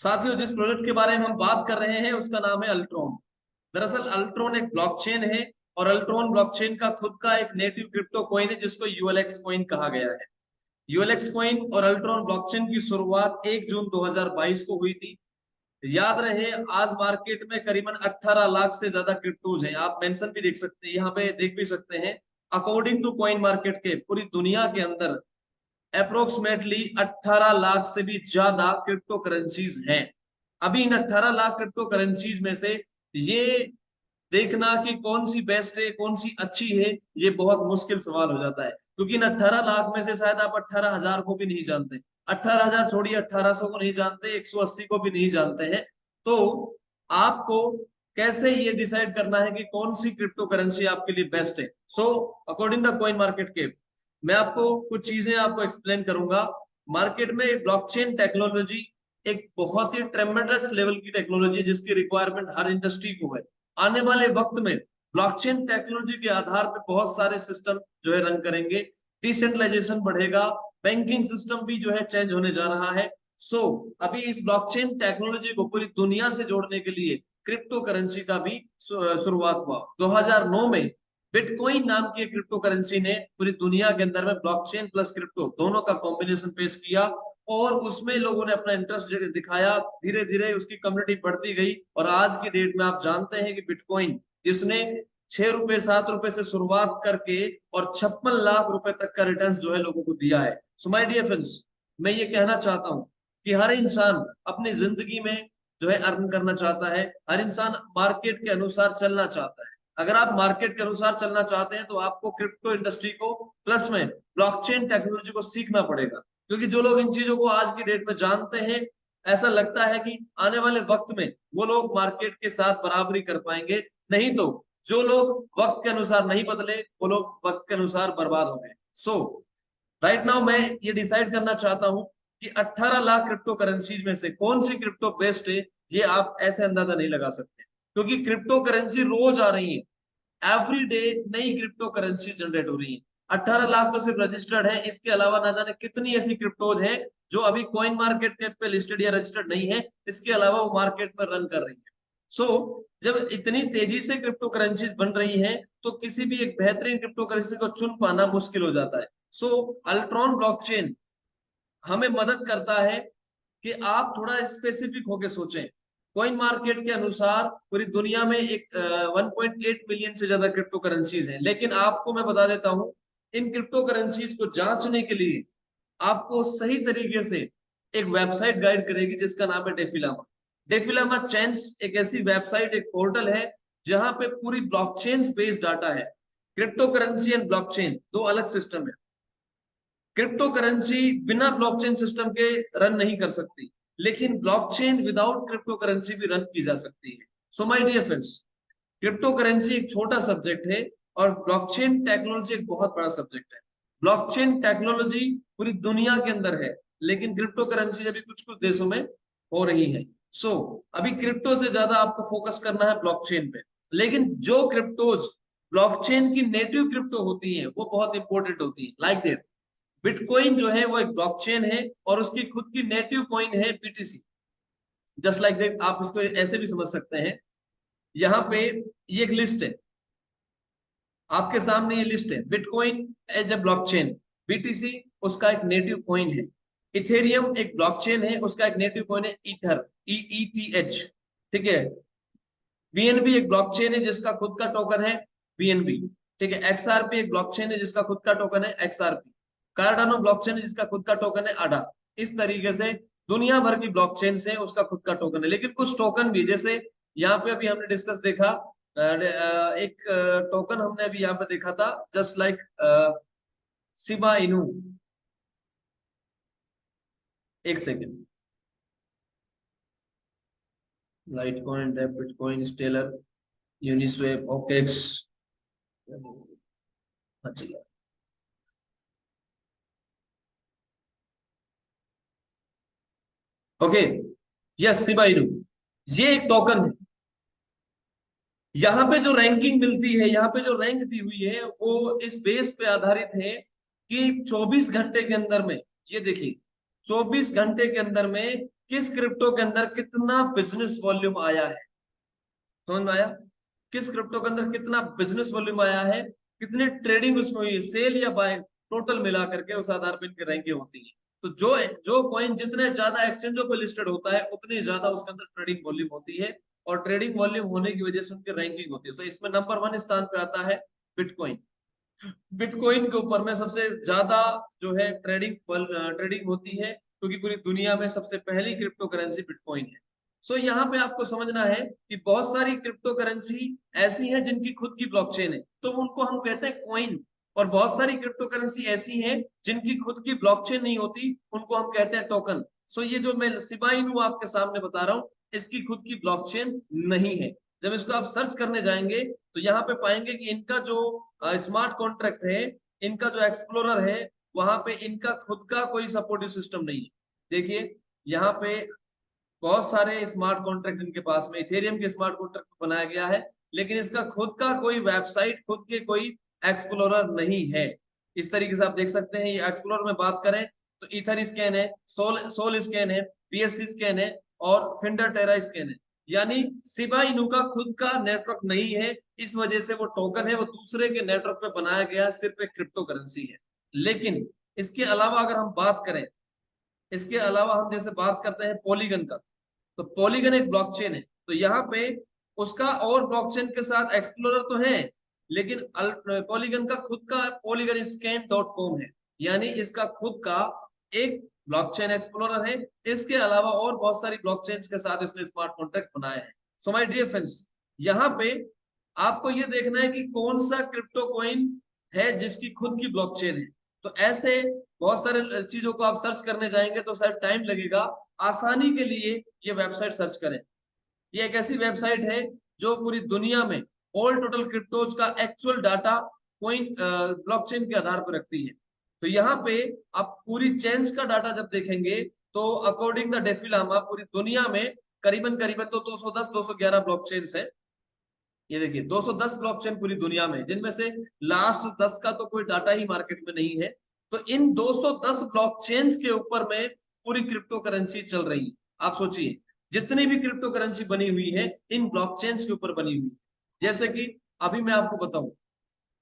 साथियों, जिस प्रोजेक्ट के बारे में हम बात कर रहे हैं उसका नाम है अल्ट्रॉन। दरअसल अल्ट्रॉन एक ब्लॉकचेन है और अल्ट्रॉन ब्लॉकचेन का खुद का एक नेटिव क्रिप्टो कॉइन है जिसको यूएलएक्स कॉइन कहा गया है। यूएलएक्स कॉइन और अल्ट्रॉन ब्लॉकचेन की शुरुआत 1 जून 2022 को हुई थी। याद रहे, आज मार्केट में करीबन 18 लाख से ज्यादा क्रिप्टोज हैं। आप मेंशन भी देख सकते हैं, यहाँ पे देख भी सकते हैं। अकॉर्डिंग टू कॉइन मार्केट के पूरी दुनिया के अंदर अप्रोक्सीमेटली 18 लाख से भी ज्यादा क्रिप्टो करेंसीज हैं। अभी इन 18 लाख क्रिप्टो करेंसीज में से ये देखना कि कौन सी बेस्ट है, कौन सी अच्छी है, ये बहुत मुश्किल सवाल हो जाता है, क्योंकि इन 18 लाख में से शायद आप 18,000 को भी नहीं जानते। 18,000 छोड़िए, 1800 को नहीं जानते, 180 को भी नहीं जानते हैं। तो आपको कैसे ये डिसाइड करना है कि कौन सी क्रिप्टो करेंसी आपके लिए बेस्ट है? So according the coin market के मैं आपको कुछ चीजें आपको एक्सप्लेन करूंगा। मार्केट में ब्लॉकचेन टेक्नोलॉजी एक बहुत ही ट्रेमेंडस लेवल की टेक्नोलॉजी है जिसकी रिक्वायरमेंट हर इंडस्ट्री को है। आने वाले वक्त में ब्लॉकचेन टेक्नोलॉजी के आधार पर बहुत सारे सिस्टम जो है रन करेंगे, डिसेंट्रलाइजेशन बढ़ेगा, बैंकिंग सिस्टम भी जो है चेंज होने जा रहा है। सो अभी इस ब्लॉकचेन टेक्नोलॉजी को पूरी दुनिया से जोड़ने के लिए क्रिप्टो करेंसी का भी शुरुआत हुआ 2009 में। बिटकॉइन नाम की क्रिप्टो करेंसी ने पूरी दुनिया के अंदर में ब्लॉकचेन प्लस क्रिप्टो दोनों का कॉम्बिनेशन पेश किया और उसमें लोगों ने अपना इंटरेस्ट दिखाया। धीरे धीरे उसकी कम्युनिटी बढ़ती गई और आज की डेट में आप जानते हैं कि बिटकॉइन, जिसने 6 रुपए 7 रुपए से शुरुआत करके और 56 लाख रुपए तक का रिटर्न जो है लोगों को दिया है। सो माय डियर फ्रेंड्स, मैं ये कहना चाहता हूँ कि हर इंसान अपनी जिंदगी में जो है अर्न करना चाहता है, हर इंसान मार्केट के अनुसार चलना चाहता है। अगर आप मार्केट के अनुसार चलना चाहते हैं तो आपको क्रिप्टो इंडस्ट्री को प्लस में ब्लॉकचेन टेक्नोलॉजी को सीखना पड़ेगा, क्योंकि जो लोग इन चीजों को आज की डेट में जानते हैं, ऐसा लगता है कि आने वाले वक्त में वो लोग मार्केट के साथ बराबरी कर पाएंगे। नहीं तो जो लोग वक्त के अनुसार नहीं बदले वो लोग वक्त के अनुसार बर्बाद हो गए। सो राइट नाउ मैं ये डिसाइड करना चाहता हूं कि 18 लाख क्रिप्टो करेंसीज में से कौन सी क्रिप्टो बेस्ट है। ये आप ऐसे अंदाजा नहीं लगा सकते, क्योंकि क्रिप्टो करेंसी रोज आ रही है। एवरी डे नई क्रिप्टो करेंसी जनरेट हो रही है। 18 लाख तो सिर्फ रजिस्टर्ड है, इसके अलावा ना जाने कितनी ऐसी क्रिप्टोज है जो अभी कॉइन मार्केट कैप पे लिस्टेड या रजिस्टर्ड नहीं है, इसके अलावा वो मार्केट में रन कर रही है। सो जब इतनी तेजी से क्रिप्टो करेंसीज बन रही है तो किसी भी एक बेहतरीन क्रिप्टो करेंसी को चुन पाना मुश्किल हो जाता है। सो अल्ट्रॉन ब्लॉकचेन हमें मदद करता है कि आप थोड़ा स्पेसिफिक होके सोचें। कॉइन मार्केट के अनुसार पूरी दुनिया में एक 1.8 मिलियन से ज्यादा क्रिप्टो करेंसीज हैं, लेकिन आपको मैं बता देता हूं, इन क्रिप्टो करेंसीज को जांचने के लिए आपको सही तरीके से एक वेबसाइट गाइड करेगी जिसका नाम है डेफिलामा। डेफिलामा चेन्स एक ऐसी वेबसाइट, एक पोर्टल है जहां पे पूरी ब्लॉकचेन बेस्ड डाटा है। क्रिप्टो करेंसी एंड ब्लॉकचेन दो अलग सिस्टम है। क्रिप्टो करेंसी बिना ब्लॉकचेन सिस्टम के रन नहीं कर सकती, लेकिन ब्लॉकचेन विदाउट क्रिप्टो करेंसी भी रन की जा सकती है। So my dear friends, cryptocurrency एक छोटा सब्जेक्ट है और ब्लॉकचेन टेक्नोलॉजी एक बहुत बड़ा सब्जेक्ट है। ब्लॉकचेन टेक्नोलॉजी पूरी दुनिया के अंदर है, लेकिन क्रिप्टो करेंसी अभी कुछ कुछ देशों में हो रही है। सो अभी क्रिप्टो से ज्यादा आपको फोकस करना है ब्लॉकचेन पे। लेकिन जो क्रिप्टोज ब्लॉकचेन की नेटिव क्रिप्टो होती है वो बहुत इंपॉर्टेंट होती है। लाइक दैट बिटकॉइन जो है वो एक ब्लॉकचेन है और उसकी खुद की नेटिव कॉइन है बीटीसी। जस्ट लाइक दैट आप इसको ऐसे भी समझ सकते हैं। यहाँ पे ये एक लिस्ट है, आपके सामने ये लिस्ट है। Bitcoin as a blockchain, BTC उसका एक नेटिव कॉइन है, इथेरियम एक ब्लॉकचेन है उसका एक नेटिव कॉइन है ईथर, EETH। ठीक है, बीएनबी एक ब्लॉकचेन है जिसका खुद का टोकन है बीएनबी। ठीक है, एक्सआरपी एक ब्लॉकचेन है जिसका खुद का टोकन है एक्सआरपी। कार्डानो ब्लॉकचेन है जिसका खुद का टोकन है अडा। इस तरीके से दुनिया भर की ब्लॉकचेन से उसका खुद का टोकन है। लेकिन कुछ टोकन भी, जैसे यहाँ पे अभी हमने डिस्कस देखा, एक टोकन हमने अभी यहाँ पे देखा था, जस्ट लाइक शिबा इनू। एक second, Litecoin, debit coin, Stellar, Uniswap, OKX. अच्छा, ओके, यस शिबा इनू, ये एक टोकन है। यहाँ पे जो रैंकिंग मिलती है, यहाँ पे जो रैंक दी हुई है वो इस बेस पे आधारित है कि 24 घंटे के अंदर में, ये देखिए 24 घंटे के अंदर में किस क्रिप्टो के अंदर कितना बिजनेस वॉल्यूम आया है, समझ में आया? किस क्रिप्टो के अंदर कितना बिजनेस वॉल्यूम आया है, कितनी ट्रेडिंग उसमें हुई है, सेल या बाय, टोटल मिला करके उस आधार पर इनकी रैंकिंग होती है। तो जो जो कॉइन जितने ज्यादा एक्सचेंजों पे लिस्टेड होता है उतनी ज्यादा उसके अंदर ट्रेडिंग वॉल्यूम होती है, और ट्रेडिंग वॉल्यूम होने की वजह से उनकी रैंकिंग होती है। तो इसमें नंबर 1 स्थान पे आता है बिटकॉइन। बिटकॉइन के ऊपर में सबसे ज्यादा जो है ट्रेडिंग होती है, क्योंकि पूरी दुनिया में सबसे पहली क्रिप्टो करेंसी बिटकॉइन है। सो यहाँ पे आपको समझना है कि बहुत सारी क्रिप्टो करेंसी ऐसी हैं जिनकी खुद की ब्लॉकचेन है, तो उनको हम कहते हैं कॉइन। और बहुत सारी क्रिप्टो करेंसी ऐसी हैं जिनकी खुद की ब्लॉकचेन नहीं होती, उनको हम कहते हैं टोकन। सो ये जो मैं शिबा इनू आपके सामने बता रहा हूँ, इसकी खुद की ब्लॉकचेन नहीं है। जब इसको आप सर्च करने जाएंगे तो यहाँ पे पाएंगे कि इनका जो स्मार्ट कॉन्ट्रैक्ट है, इनका जो एक्सप्लोरर है, वहां पे इनका खुद का कोई सपोर्टिव सिस्टम नहीं है। देखिए यहाँ पे बहुत सारे स्मार्ट कॉन्ट्रैक्ट इनके पास में इथेरियम के स्मार्ट कॉन्ट्रैक्ट बनाया गया है, लेकिन इसका खुद का कोई वेबसाइट, खुद के कोई एक्सप्लोरर नहीं है। इस तरीके से आप देख सकते हैं। ये एक्सप्लोरर में बात करें तो इथर स्कैन है, सोल सोल स्कैन है, पीएससी स्कैन है, और फिंडर टेरा स्कैन है। यानी शिबा इनू का खुद का नेटवर्क नहीं है, इस वजह से वो टोकन है, वो दूसरे के नेटवर्क पे बनाया गया सिर्फ एक क्रिप्टो करेंसी है। लेकिन इसके अलावा अगर हम बात करें, इसके अलावा हम जैसे बात करते हैं पॉलीगन का, तो पॉलीगन एक ब्लॉकचेन है। तो यहाँ पे उसका और ब्लॉकचेन के साथ एक्सप्लोरर तो है, लेकिन पॉलीगन का खुद का पॉलीगन स्कैन डॉट कॉम है। यानी इसका खुद का एक ब्लॉकचेन एक्सप्लोरर है। इसके अलावा और बहुत सारी ब्लॉकचेन के साथ इसने स्मार्ट कॉन्ट्रैक्ट बनाए हैं। सो माय डियर फ्रेंड्स, यहाँ पे आपको ये देखना है कि कौन सा क्रिप्टो कॉइन है जिसकी खुद की ब्लॉकचेन है। तो ऐसे बहुत सारे चीजों को आप सर्च करने जाएंगे तो शायद टाइम लगेगा। आसानी के लिए ये वेबसाइट सर्च करें। ये एक ऐसी वेबसाइट है जो पूरी दुनिया में ऑल टोटल क्रिप्टोज का एक्चुअल डाटा कोइन ब्लॉकचेन के आधार पर रखती है। तो यहाँ पे आप पूरी चेन्स का डाटा जब देखेंगे तो अकॉर्डिंग द डेफिलामा पूरी दुनिया में करीबन करीबन तो 210 211 ब्लॉकचेन्स है। ये देखिए 210 ब्लॉकचेन पूरी दुनिया में, जिनमें से लास्ट 10 का तो कोई डाटा ही मार्केट में नहीं है। तो इन 210 ब्लॉकचेन्स के ऊपर में पूरी क्रिप्टो करेंसी चल रही है। आप सोचिए जितनी भी क्रिप्टो करेंसी बनी हुई है इन ब्लॉकचेन्स के ऊपर बनी हुई है। जैसे कि अभी मैं आपको बताऊं,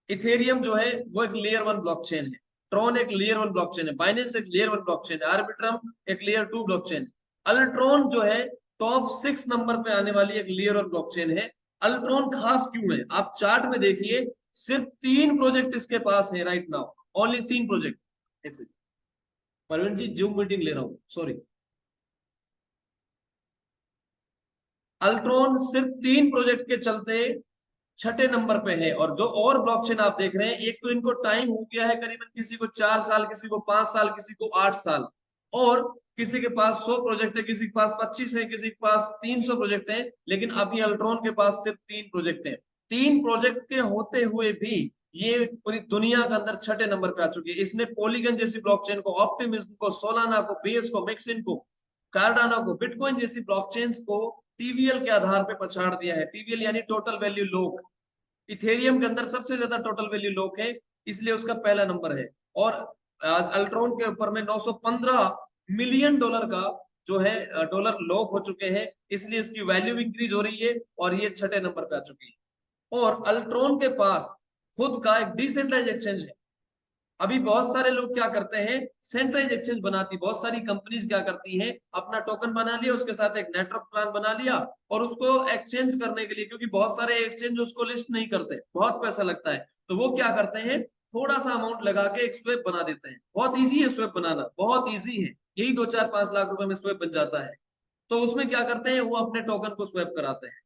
इथेरियम जो है वो एक लेयर 1 ब्लॉकचेन है, ट्रॉन एक लेयर 1 ब्लॉकचेन है, बाइनेंस एक लेयर 1 ब्लॉकचेन है, आर्बिट्रम एक लेयर 2 ब्लॉकचेन है, अल्ट्रॉन जो है टॉप 6 नंबर पे आने वाली एक लेयर 1 ब्लॉकचेन है। अल्ट्रॉन खास क्यों है, आप चार्ट में देखिए, सिर्फ 3 प्रोजेक्ट इसके पास है right now, only 3 project. Parveen ji Zoom meeting ले रहा हूँ, सॉरी। अल्ट्रॉन सिर्फ 3 प्रोजेक्ट के चलते छठे नंबर पे है। और जो और ब्लॉकचेन आप देख रहे हैं, एक तो इनको टाइम हो गया है करीबन, किसी को 4 साल, किसी को 5 साल, किसी को 8 साल, और किसी के पास 100 प्रोजेक्ट है, किसी के पास 25 है, किसी के पास 300 प्रोजेक्ट है। लेकिन अभी अल्ट्रॉन के पास सिर्फ 3 प्रोजेक्ट है। 3 प्रोजेक्ट के होते हुए भी ये पूरी दुनिया के अंदर छठे नंबर पे आ चुकी है। इसने पॉलीगन जैसी ब्लॉकचेन को, ऑप्टिमिज्म को, सोलाना को, बेस को, मिक्सिन को, कार्डानो को, बिटकॉइन जैसी ब्लॉकचेन्स को टीवीएल के आधार पे पछाड़ दिया है। टीवीएल यानी टोटल वैल्यू लॉक। इथेरियम के अंदर सबसे ज्यादा टोटल वैल्यू लॉक है, इसलिए उसका पहला नंबर है। और आज अल्ट्रॉन के ऊपर में 915 मिलियन डॉलर का जो है डॉलर लॉक हो चुके हैं, इसलिए इसकी वैल्यू इंक्रीज हो रही है और ये छठे नंबर पे आ चुकी है। और अल्ट्रॉन के पास खुद का एक डिसेंट्रलाइज एक्सचेंज है। अभी बहुत सारे लोग क्या करते हैं, सेंट्रलाइज एक्सचेंज बनाती, बहुत सारी कंपनीज क्या करती हैं, अपना टोकन बना लिया, उसके साथ एक नेटवर्क प्लान बना लिया, और उसको एक्सचेंज करने के लिए, क्योंकि बहुत सारे एक्सचेंज उसको लिस्ट नहीं करते, बहुत पैसा लगता है, तो वो क्या करते हैं, थोड़ा सा अमाउंट लगा के एक स्वेप बना देते हैं। बहुत ईजी है स्वेप बनाना, बहुत ईजी है, यही 2 4 5 लाख रुपए में स्वेप बन जाता है। तो उसमें क्या करते हैं, वो अपने टोकन को स्वेप कराते हैं,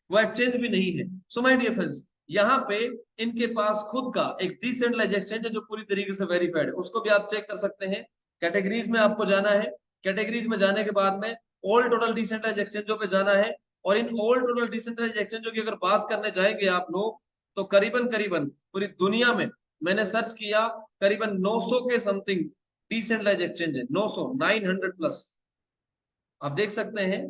वो एक्सचेंज भी नहीं है। सो माय डियर फ्रेंड्स, यहाँ पे इनके पास खुद का एक डिसेंट्रलाइज एक्सचेंज है जो पूरी तरीके से वेरीफाइड है, उसको भी आप चेक कर सकते हैं। कैटेगरीज में आपको जाना है, कैटेगरीज में जाने के बाद में ऑल टोटल डिसेंट्रलाइज एक्सचेंजों पे जाना है। और इन ऑल टोटल डिसेंट्रलाइज एक्सचेंजों की अगर बात करने जाएंगे आप लोग, तो करीबन करीबन पूरी दुनिया में मैंने सर्च किया, करीबन 900 के समथिंग डिसेंट्रलाइज एक्सचेंज है, 900, 900 प्लस। आप देख सकते हैं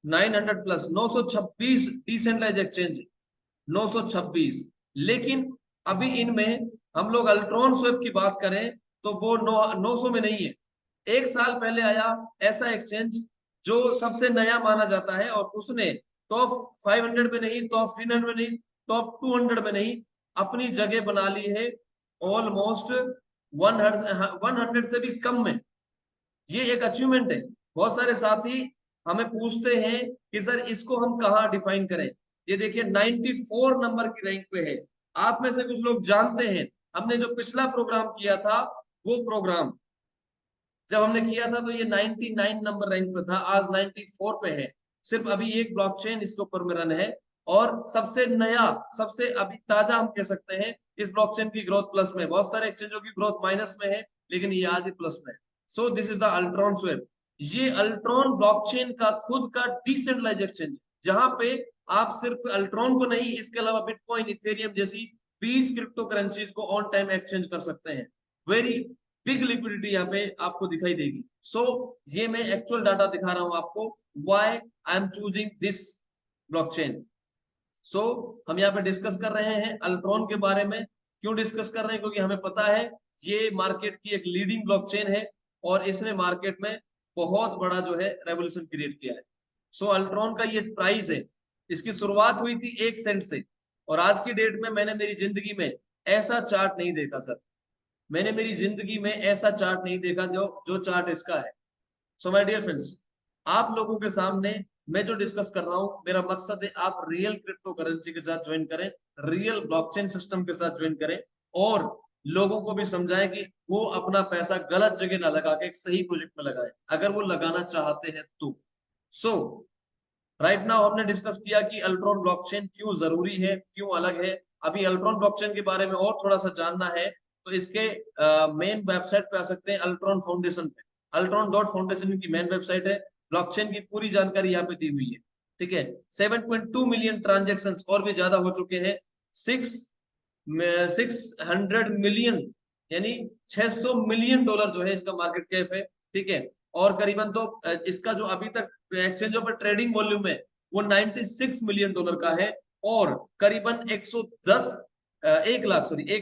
900 प्लस, 926 डिसेंट्रलाइज एक्सचेंज, 926। लेकिन अभी इनमें हम लोग अल्ट्रॉन स्वेप की बात करें तो वो 900 में नहीं है। एक साल पहले आया ऐसा एक्सचेंज जो सबसे नया माना जाता है, और उसने टॉप 500 में नहीं, टॉप 300 में नहीं, टॉप 200 में नहीं, अपनी जगह बना ली है ऑलमोस्ट 100 से भी कम में। ये एक अचीवमेंट है। बहुत सारे साथी हमें पूछते हैं कि सर इसको हम कहाँ डिफाइन करें। ये देखिए 94 नंबर की रैंक पे है। आप में से कुछ लोग जानते हैं, हमने जो पिछला प्रोग्राम किया था, वो प्रोग्राम जब हमने किया था तो ये 99 नंबर रैंक पे था, आज 94 पे है। सिर्फ अभी एक ब्लॉकचेन इसके ऊपर में रन है, और सबसे नया, सबसे अभी ताजा हम कह सकते हैं इस ब्लॉकचेन की ग्रोथ प्लस में। बहुत सारे एक्सचेंजों की ग्रोथ माइनस में है, लेकिन ये आज ही प्लस में है। So this is the Ultron swap. ये अल्ट्रॉन ब्लॉकचेन का खुद का डिसेंट्रलाइज एक्सचेंज है, जहां पे आप सिर्फ अल्ट्रॉन को नहीं, इसके अलावा बिटकॉइन, इथेरियम जैसी 20 क्रिप्टो करेंसीज को ऑन टाइम एक्सचेंज कर सकते हैं। वेरी बिग लिक्विडिटी यहाँ पे आपको दिखाई देगी। सो ये मैं एक्चुअल डाटा दिखा रहा हूं आपको, why I am choosing this blockchain. So हम यहाँ पे डिस्कस कर रहे हैं अल्ट्रॉन के बारे में। क्यों डिस्कस कर रहे हैं? क्योंकि हमें पता है ये मार्केट की एक लीडिंग ब्लॉकचेन है, और इसने मार्केट में बहुत बड़ा जो है रेवोल्यूशन क्रिएट किया है। सो अल्ट्रॉन का ये प्राइस है, इसकी शुरुआत हुई थी 1 सेंट से, और आज की डेट में मैंने मेरी जिंदगी में ऐसा चार्ट नहीं देखा सर। मैंने मेरी जिंदगी में ऐसा चार्ट नहीं देखा जो जो चार्ट इसका है। सो माय डियर फ्रेंड्स, आप लोगों के सामने मैं जो डिस्कस कर रहा हूं, मेरा मकसद है आप रियल क्रिप्टो करेंसी के साथ ज्वाइन करें, रियल ब्लॉकचेन सिस्टम के साथ ज्वाइन करें, और लोगों को भी समझाएं कि वो अपना पैसा गलत जगह ना लगा के एक सही प्रोजेक्ट में लगाए, अगर वो लगाना चाहते हैं तो। सो राइट नाउ हमने डिस्कस किया कि अल्ट्रॉन ब्लॉकचेन क्यों जरूरी है, क्यों अलग है। अभी अल्ट्रॉन ब्लॉकचेन के बारे में और थोड़ा सा जानना है तो इसके मेन वेबसाइट पे आ सकते हैं, अल्ट्रॉन फाउंडेशन पे। अल्ट्रॉन डॉट फाउंडेशन की मेन वेबसाइट है। ब्लॉकचेन की पूरी जानकारी यहाँ पे दी हुई है, ठीक है। 7.2 मिलियन ट्रांजेक्शन और भी ज्यादा हो चुके हैं। 600 मिलियन, यानी 600 मिलियन डॉलर जो है इसका मार्केट कैप है, ठीक है। और करीबन तो इसका जो अभी तक एक्सचेंजों पर ट्रेडिंग वॉल्यूम है वो 96 मिलियन डॉलर का है, और करीबन 1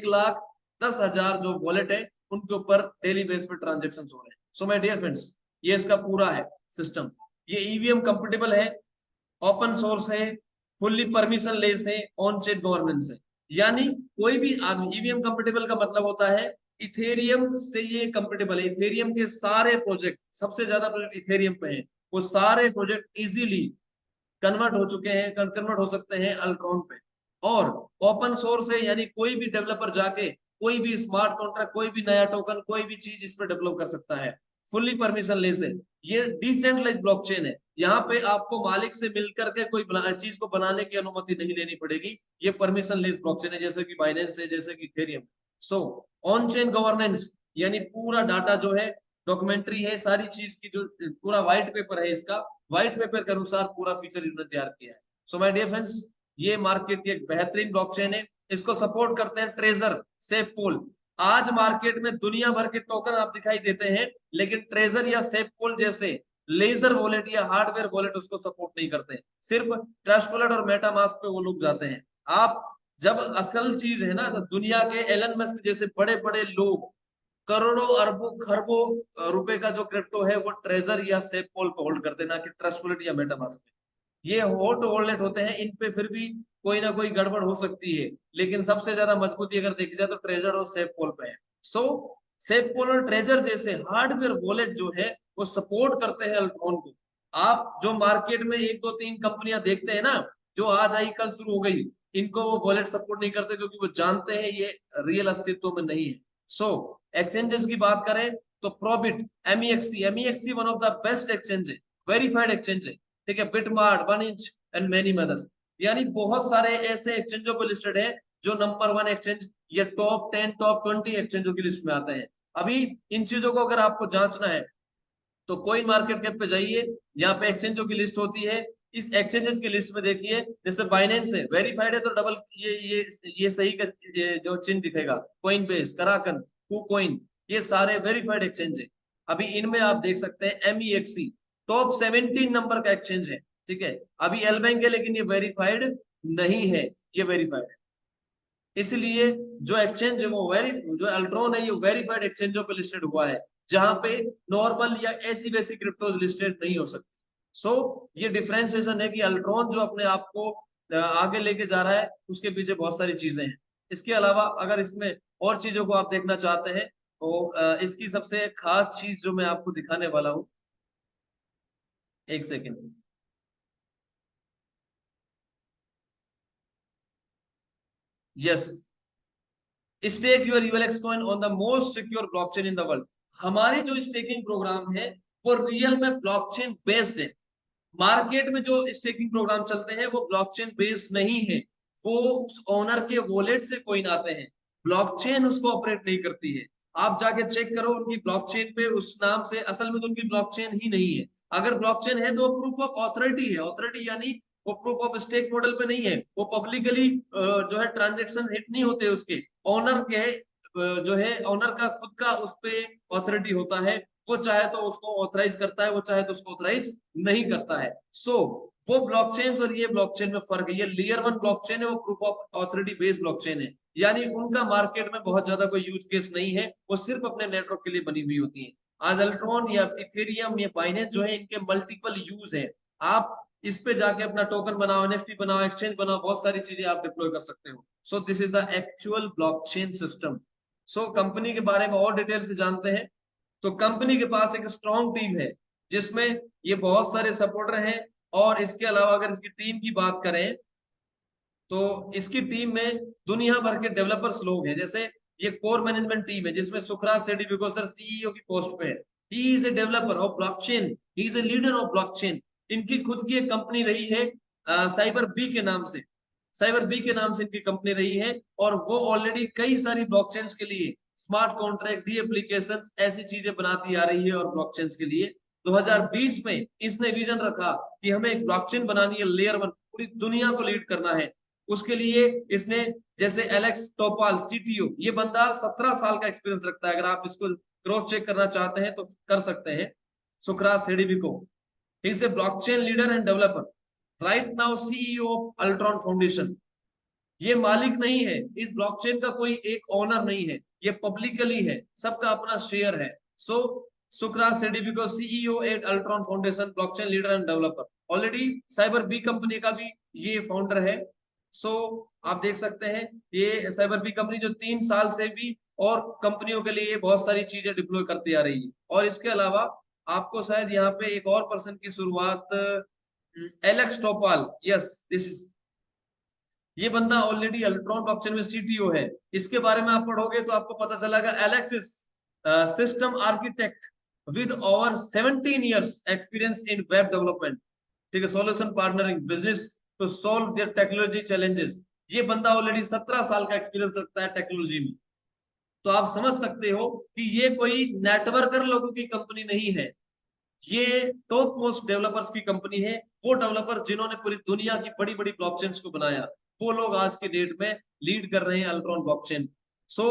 लाख 10 हजार जो वॉलेट है उनके ऊपर डेली बेस पे ट्रांजेक्शन हो रहे हैं। सो माय डियर फ्रेंड्स, ये इसका पूरा है सिस्टम। ये ईवीएम कंपेटेबल है, ओपन सोर्स है, फुल्ली परमिशन लेस है, ऑन चेन गवर्नेंस है। यानी कोई भी आदमी, ईवीएम कंपेटेबल का मतलब होता है इथेरियम से ये कंपेटेबल है। इथेरियम के सारे प्रोजेक्ट, सबसे ज्यादा प्रोजेक्ट इथेरियम पे हैं, वो सारे प्रोजेक्ट इजीली कन्वर्ट हो चुके हैं, कन्वर्ट हो सकते हैं अल्ट्रॉन पे। और ओपन सोर्स है, यानी कोई भी डेवलपर जाके कोई भी स्मार्ट कॉन्ट्रैक्ट, कोई भी नया टोकन, कोई भी चीज इस पे डेवलप कर सकता है। फुल्ली परमिशन लेस है। ये डिसेंट्रलाइज ब्लॉकचेन है, यहाँ पे आपको मालिक से मिलकर के कोई चीज को बनाने की अनुमति नहीं लेनी पड़ेगी। ये परमिशन लेस ब्लॉकचेन है, जैसे कि बाइनेंस है, जैसे कि Ethereum. So on chain governance, यानी पूरा डाटा जो है, डॉक्यूमेंट्री है, सारी चीज की जो पूरा व्हाइट पेपर है इसका, व्हाइट पेपर के अनुसार पूरा फीचर इन्होंने तैयार किया है। सो माय डियर फ्रेंड्स, ये मार्केट की एक बेहतरीन ब्लॉकचेन है। इसको सपोर्ट करते हैं ट्रेजर, सेफपूल। आज मार्केट में दुनिया भर के टोकन आप दिखाई देते हैं, लेकिन ट्रेजर या सेफपूल जैसे लेजर वॉलेट या हार्डवेयर वॉलेट उसको सपोर्ट नहीं करते। सिर्फ ट्रस्ट वॉलेट और मेटामास्क पे वो लोग जाते हैं। आप जब असल चीज है ना, तो दुनिया के एलन मस्क जैसे बड़े बड़े लोग करोड़ों अरबों खरबों रुपए का जो क्रिप्टो है वो ट्रेजर या सेफपोल पे होल्ड करते हैं, ना कि ट्रस्ट वॉलेट या मेटामास्क पे। ये हॉट वॉलेट होते हैं, इन पे फिर भी कोई ना कोई गड़बड़ हो सकती है, लेकिन सबसे ज्यादा मजबूती अगर देखी जाए तो ट्रेजर और सेफपोल पे है। सो सेफपोल और ट्रेजर जैसे हार्डवेयर वॉलेट जो है वो सपोर्ट करते हैं अल्ट्रॉन को। आप जो मार्केट में 1 2 3 कंपनियां देखते हैं ना, जो आज आई कल शुरू हो गई, इनको वो वॉलेट सपोर्ट नहीं करते, क्योंकि वो जानते हैं ये रियल अस्तित्व में नहीं है। सो एक्सचेंजेस की बात करें तो ProBit, MEXC one of the best exchange है, वेरीफाइड एक्सचेंज है, ठीक है। BitMart, 1inch and many mother's, यानी बहुत सारे ऐसे एक्सचेंजों पे लिस्टेड है जो नंबर 1 एक्सचेंज या टॉप 10 टॉप 20 एक्सचेंजों की लिस्ट में आते हैं। अभी इन चीजों को अगर आपको जांचना है तो कोइन मार्केट कैप पे जाइए, यहाँ पे एक्सचेंजों की लिस्ट होती है। इस एक्सचेंजेस की लिस्ट में देखिए, जैसे बाइनेंस है, वेरीफाइड है तो डबल ये सही का ये जो चिन्ह दिखेगा, कोइन बेस, कराकन, कुकोइन, ये सारे वेरीफाइड एक्सचेंज है। अभी इनमें आप देख सकते हैं एमईएक्सी टॉप 17 नंबर का एक्सचेंज है, ठीक है। अभी एल बैंक है, लेकिन ये वेरीफाइड नहीं है, ये वेरीफाइड है। इसलिए जो एक्सचेंज है वो जो अल्ट्रॉन है, ये वेरीफाइड एक्सचेंजों पे लिस्टेड हुआ है। जहां पे नॉर्मल या ऐसी वैसी क्रिप्टो लिस्टेड नहीं हो सकती। सो ये डिफरेंशिएशन है कि अल्ट्रॉन जो अपने आप को आगे लेके जा रहा है, उसके पीछे बहुत सारी चीजें हैं। इसके अलावा अगर इसमें और चीजों को आप देखना चाहते हैं तो इसकी सबसे खास चीज जो मैं आपको दिखाने वाला हूँ, एक second. Yes, stake your ULX coin on the most secure blockchain in the world. हमारे जो स्टेकिंग प्रोग्राम है वो रियल में ब्लॉकचेन बेस्ड है। मार्केट में जो स्टेकिंग प्रोग्राम चलते हैं वो ब्लॉकचेन बेस्ड नहीं है। वो ओनर के वॉलेट से कोइन आते हैं, ब्लॉकचेन उसको ऑपरेट नहीं करती है। आप जाके चेक करो उनकी ब्लॉकचेन पे उस नाम से, असल में तो उनकी ब्लॉकचेन ही नहीं है। अगर ब्लॉकचेन है तो प्रूफ ऑफ ऑथोरिटी है, ऑथोरिटी यानी वो प्रूफ ऑफ स्टेक मॉडल पे नहीं है। वो पब्लिकली जो है ट्रांजेक्शन हिट नहीं होते उसके, ओनर के जो है ओनर का खुद का उस पे ऑथोरिटी होता है। वो चाहे तो उसको ऑथराइज करता है, वो चाहे तो उसको ऑथराइज नहीं करता है। सो वो ब्लॉकचेन और ये ब्लॉकचेन में फर्क है। ये लेयर वन ब्लॉकचेन है, वो proof of authority based blockchain है, यानी उनका मार्केट में बहुत ज्यादा कोई यूज केस नहीं है, वो सिर्फ अपने नेटवर्क के लिए बनी हुई होती है। आज अल्ट्रॉन या इथेरियम या बाइनेंस जो है, इनके मल्टीपल यूज है। आप इस पे जाके अपना टोकन बनाओ, एनएफटी बनाओ, एक्सचेंज बनाओ, बहुत सारी चीजें आप डिप्लॉय कर सकते हो। सो this is the actual blockchain system. So company के बारे में और डिटेल से जानते हैं। तो कंपनी के पास एक स्ट्रॉन्ग टीम है जिसमें ये बहुत सारे सपोर्टर हैं। और इसके अलावा अगर इसकी टीम की बात करें तो इसकी टीम में दुनिया भर के डेवलपर्स लोग हैं। जैसे ये कोर मैनेजमेंट टीम है जिसमें सुखराज सेडिविगोसर सीईओ की पोस्ट पे है। ही is a developer of blockchain, he is a leader of blockchain. इनकी खुद की एक कंपनी रही है साइबर बी के नाम से, साइबर बी के नाम से इनकी कंपनी रही है। और वो ऑलरेडी कई सारी ब्लॉकचेन्स के लिए स्मार्ट कॉन्ट्रैक्ट, डी एप्लीकेशंस, ऐसी चीजें बनाती आ रही है। और ब्लॉकचेन्स के लिए 2020 में इसने विजन रखा कि हमें एक ब्लॉकचेन बनानी है, लेयर वन, पूरी दुनिया को लीड करना है। उसके लिए इसने, जैसे एलेक्स टोपाल सीटीओ, ये बंदा 17 साल का एक्सपीरियंस रखता है। अगर आप इसको क्रॉस चेक करना चाहते हैं तो कर सकते हैं। Sukhraj Sediviko, he is a blockchain leader and developer, right now CEO of Ultron Foundation. ये मालिक नहीं है, इस ब्लॉकचेन का कोई एक ओनर नहीं है, ये पब्लिकली है, सबका अपना शेयर है। So Sukraj Sediviko CEO at Ultron Foundation, blockchain leader and developer. Already cyber B company का भी ये फाउंडर है। सो आप देख सकते हैं ये साइबर बी कंपनी जो 3 साल से भी और कंपनियों के लिए बहुत सारी चीजें डिप्लॉय करती आ रही है। और इसके अलावा आपको शायद यहाँ पे एक और पर्सन की शुरुआत, एलेक्स टोपाल, यस दिस, ये बंदा ऑलरेडी अल्ट्रॉन ब्लॉकचेन में सीटीओ है। इसके बारे में आप पढ़ोगे तो आपको पता चलेगा Alex is system architect with over 17 years experience in web development, ठीक है, solution partnering business to solve their technology challenges. ये बंदा ऑलरेडी 17 साल का एक्सपीरियंस रखता है टेक्नोलॉजी में। तो आप समझ सकते हो कि ये कोई नेटवर्कर लोगों की कंपनी नहीं है, ये टॉप मोस्ट डेवलपर्स की कंपनी है। वो डेवलपर जिन्होंने पूरी दुनिया की बड़ी बड़ी ब्लॉकचेन्स को बनाया, वो लोग आज के डेट में लीड कर रहे हैं अल्ट्रॉन ब्लॉकचेन। सो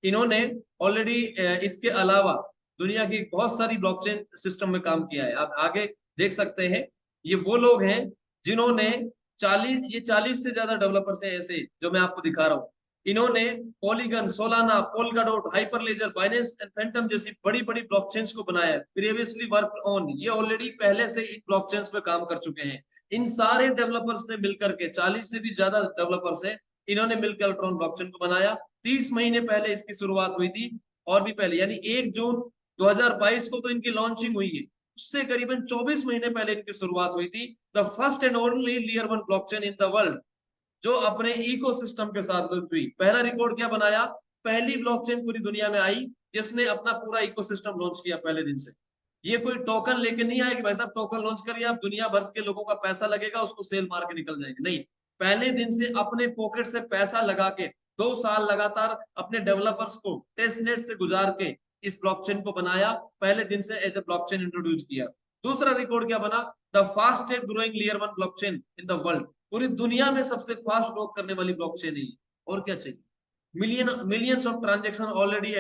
इन्होंने ऑलरेडी इसके अलावा दुनिया की बहुत सारी ब्लॉकचेन सिस्टम में काम किया है। आप आगे देख सकते हैं, ये वो लोग हैं जिन्होंने 40 से ज्यादा डेवलपर्स हैं ऐसे जो मैं आपको दिखा रहा हूँ। इन्होंने Polygon, Solana, Polkadot, Hyperledger, Binance and Fantom जैसी बड़ी बड़ी ब्लॉकचेन्स को बनाया है। प्रीवियसली वर्क ऑन, ये ऑलरेडी पहले से इन ब्लॉकचेन्स पे काम कर चुके हैं। इन सारे डेवलपर्स ने मिलकर के, 40 से भी ज्यादा डेवलपर्स हैं, इन्होंने मिलकर अल्ट्रॉन ब्लॉकचेन को बनाया। 30 महीने पहले इसकी शुरुआत हुई थी, और भी पहले यानी 1 जून 2022 को तो इनकी लॉन्चिंग हुई है, उससे करीबन 24 महीने पहले इनकी शुरुआत हुई थी। The first and only layer one blockchain in the world जो अपने इकोसिस्टम के साथ लॉन्च हुई। पहला रिकॉर्ड क्या बनाया, पहली ब्लॉकचेन पूरी दुनिया में आई जिसने अपना पूरा इकोसिस्टम लॉन्च किया पहले दिन से। ये कोई टोकन लेके नहीं आया कि भाई साहब टोकन लॉन्च करिए, आप दुनिया भर के लोगों का पैसा लगेगा, उसको सेल मार के निकल जाएंगे, नहीं। पहले दिन से अपने पॉकेट से पैसा लगा के 2 साल लगातार अपने डेवलपर्स को टेस्ट नेट से गुजार के इस ब्लॉकचेन को बनाया, पहले दिन से एज ए ब्लॉकचेन इंट्रोड्यूस किया। दूसरा रिकॉर्ड क्या बना, the fastest growing layer one blockchain in the world, पूरी दुनिया में सबसे फास्ट ग्रो करने वाली ब्लॉकचेन है। और क्या चाहिए, millions of transaction already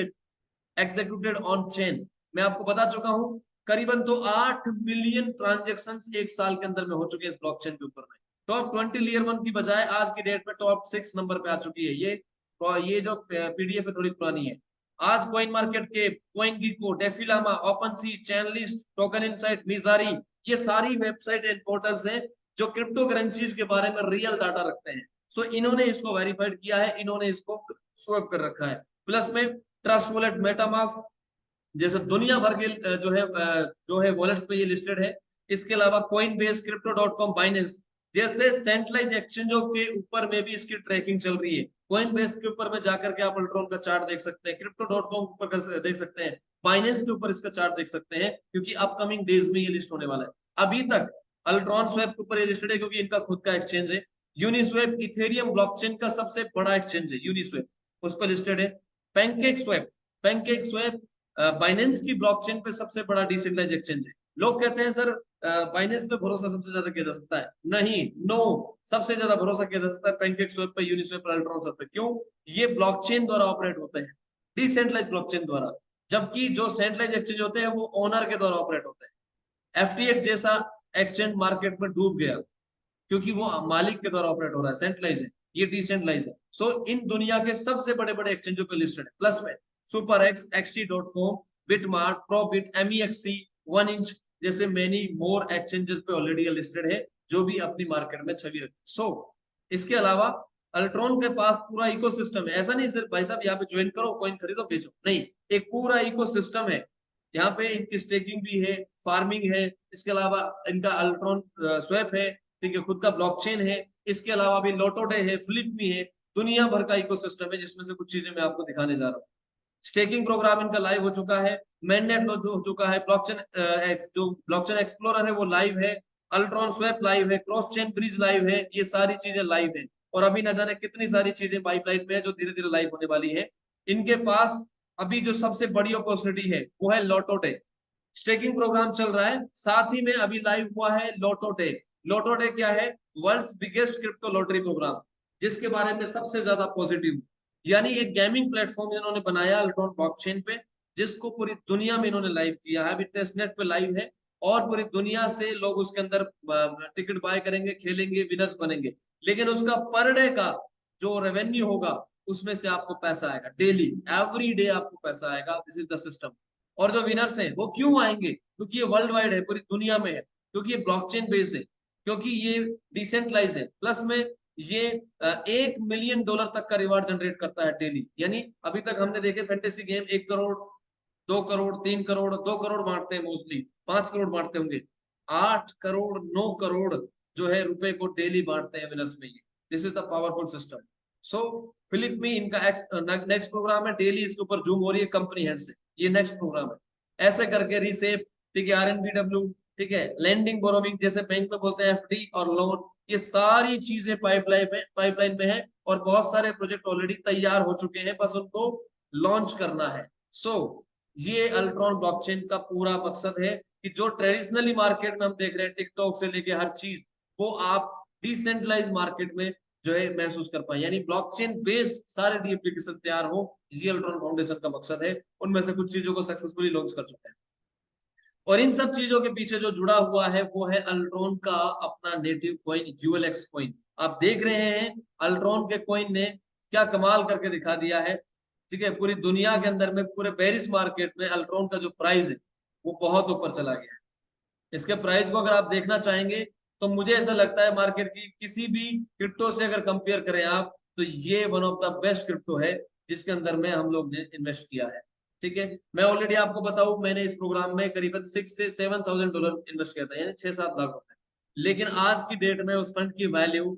executed on chain. मैं आपको बता चुका हूं करीबन तो 8 मिलियन ट्रांजेक्शन एक साल के अंदर में हो चुके हैं इस ब्लॉकचेन के ऊपर में। टॉप 20 लेयर वन की बजाय आज की डेट में टॉप 6 नंबर पे आ चुकी है। ये जो पीडीएफ है थोड़ी पुरानी है, आज कॉइन मार्केट के, कॉइन गीको, डेफिलामा, ओपन सी, चैनलिस्ट, टोकन इनसाइट, मिजारी, ये सारी वेबसाइट एंड पोर्टल्स हैं जो क्रिप्टो करेंसीज के बारे में रियल डाटा रखते हैं। सो इन्होंने इसको वेरीफाइड किया है, इन्होंने इसको स्वैप कर रखा है। प्लस में ट्रस्ट वॉलेट, मेटामास्क जैसे दुनिया भर के जो है वॉलेट्स पे ये लिस्टेड है। इसके अलावा कॉइन बेस, crypto.com, बाइनेंस जैसे सेंट्रलाइज एक्सचेंजों के ऊपर में भी इसकी ट्रैकिंग चल रही है। कॉइन बेस के ऊपर में जाकर के आप अल्ट्रॉन का चार्ट देख सकते हैं, crypto.com के ऊपर देख सकते हैं, बाइनेंस के ऊपर इसका चार्ट देख सकते हैं, क्योंकि अपकमिंग डेज में ये लिस्ट होने वाला है। अभी तक अल्ट्रॉन स्वैप के ऊपर ये लिस्टेड है क्योंकि इनका खुद का एक्सचेंज है। यूनिस्वैप इथेरियम ब्लॉकचेन का सबसे बड़ा एक्सचेंज है, यूनिस्वैप उस पर लिस्टेड है। Pancake swap, pancake swap Binance की ब्लॉकचेन पे सबसे बड़ा डिसेंट्रलाइज एक्सचेंज है। लोग कहते हैं सर बाइनेंस पे भरोसा सबसे ज्यादा किया जा सकता है, नहीं, नो, सबसे ज्यादा भरोसा किया जा सकता है पैनकेक स्वैप पे, यूनिस्वैप पे, अल्ट्रॉन स्वैप पे। क्यों? ये ब्लॉकचेन द्वारा ऑपरेट होते हैं, डिसेंट्रलाइज ब्लॉकचेन द्वारा, जबकि जो सेंट्रलाइज एक्सचेंज होते हैं वो ओनर के द्वारा ऑपरेट होते हैं। एफटीएक्स जैसा एक्सचेंज मार्केट में डूब गया क्योंकि वो मालिक के द्वारा ऑपरेट हो रहा है, सेंट्रलाइज है, ये डिसेंट्रलाइज है। सो इन दुनिया के सबसे बड़े बड़े एक्सचेंजों पे लिस्टेड है। प्लस में super x, XT.com, BitMart, Probit, MEXC, 1inch जैसे मेनी मोर एक्सचेंजेस पे ऑलरेडी लिस्टेड है, जो भी अपनी मार्केट में छवि रखते। सो इसके अलावा अल्ट्रॉन के पास पूरा इकोसिस्टम है। ऐसा नहीं सिर्फ भाई साहब यहाँ पे ज्वाइन करो, कॉइन खरीदो बेचो, नहीं, एक पूरा इकोसिस्टम है। यहाँ पे इनकी स्टेकिंग भी है, फार्मिंग है, इसके अलावा इनका अल्ट्रॉन स्वैप है, ठीक है, खुद का ब्लॉकचेन है, इसके अलावा भी लोटोडे है, फ्लिपमी है, दुनिया भर का इकोसिस्टम है, जिसमें से कुछ चीजें मैं आपको दिखाने जा रहा हूँ। स्टेकिंग प्रोग्राम इनका लाइव हो चुका है, मेननेट हो चुका है, ब्लॉकचेन जो ब्लॉकचेन एक्सप्लोरर है वो लाइव है, अल्ट्रॉन स्वैप लाइव है, क्रॉस चेन ब्रिज लाइव है, ये सारी चीजें लाइव है। और अभी न जाने कितनी सारी चीजें पाइपलाइन में है जो धीरे धीरे लाइव होने वाली है। इनके पास अभी जो सबसे बड़ी अपॉर्चुनिटी है वो है लोटोडे। स्टेकिंग प्रोग्राम चल रहा है, साथ ही में अभी लाइव हुआ है लोटोडे। लोटोडे क्या है? World's biggest crypto lottery programme, जिसके बारे में सबसे ज्यादा पॉजिटिव, यानी एक गेमिंग प्लेटफॉर्म इन्होंने बनाया अल्ट्रॉन ब्लॉकचेन पे, जिसको पूरी दुनिया में इन्होंने लाइव किया है, अभी टेस्टनेट पे लाइव है, और पूरी दुनिया से लोग उसके अंदर टिकट बाय करेंगे, खेलेंगे, विनर्स बनेंगे। लेकिन उसका पर डे का जो रेवेन्यू होगा उसमें से आपको पैसा आएगा, डेली, एवरी डे आपको पैसा आएगा। This is the system. और जो विनर्स हैं वो क्यों आएंगे? क्योंकि ये वर्ल्ड वाइड है, पूरी दुनिया में है, क्योंकि ये ब्लॉकचेन बेस्ड है, क्योंकि ये डिसेंट्रलाइज है, प्लस में ये $1 मिलियन तक का रिवार्ड जनरेट करता है डेली। यानी अभी तक हमने देखे फैंटेसी गेम 1 करोड़, 2 करोड़, 3 करोड़, 2 करोड़ बांटते हैं, मोस्टली 5 करोड़ बांटते होंगे, 8 करोड़, 9 करोड़ जो है रुपए को डेली बांटते हैं विनर्स में। ये this is the powerful system. So Philip में इनका नेक्स्ट प्रोग्राम है, डेली इसके ऊपर जूम हो रही है कंपनी हेड से, ये नेक्स्ट प्रोग्राम है। ऐसे करके रिसेप, ठीक है, RNBW, ठीक है, लैंडिंग बोरोविंग जैसे बैंक में बोलते हैं FD और लोन, ये सारी चीजें पाइपलाइन में है, और बहुत सारे प्रोजेक्ट ऑलरेडी तैयार हो चुके हैं, बस उनको लॉन्च करना है। सो ये अल्ट्रॉन ब्लॉकचेन का पूरा मकसद है कि जो ट्रेडिशनली मार्केट में हम देख रहे हैं, टिकटॉक से लेके हर चीज, वो आप डिसेंट्रलाइज मार्केट में जो है महसूस कर पाए, यानी ब्लॉकचेन बेस्ड सारे डी एप्लीकेशन तैयार हो। ये अल्ट्रॉन फाउंडेशन का मकसद है, उनमें से कुछ चीजों को सक्सेसफुली लॉन्च कर चुके हैं। और इन सब चीजों के पीछे जो जुड़ा हुआ है वो है अल्ट्रॉन का अपना नेटिव कॉइन, ULX कॉइन। आप देख रहे हैं अल्ट्रॉन के कॉइन ने क्या कमाल करके दिखा दिया है, ठीक है, पूरी दुनिया के अंदर में, पूरे पेरिस मार्केट में अल्ट्रॉन का जो प्राइस है वो बहुत ऊपर चला गया है। इसके प्राइस को अगर आप देखना चाहेंगे तो मुझे ऐसा लगता है मार्केट की किसी भी क्रिप्टो से अगर कंपेयर करें आप, तो ये one of the best crypto है जिसके अंदर में हम लोग ने इन्वेस्ट किया है। ठीक है, मैं ऑलरेडी आपको बताऊं, मैंने इस प्रोग्राम में करीबन $6,000 से $7,000 इन्वेस्ट किया था, यानी 6-7 लाख रुपए। लेकिन आज की डेट में उस फंड की वैल्यू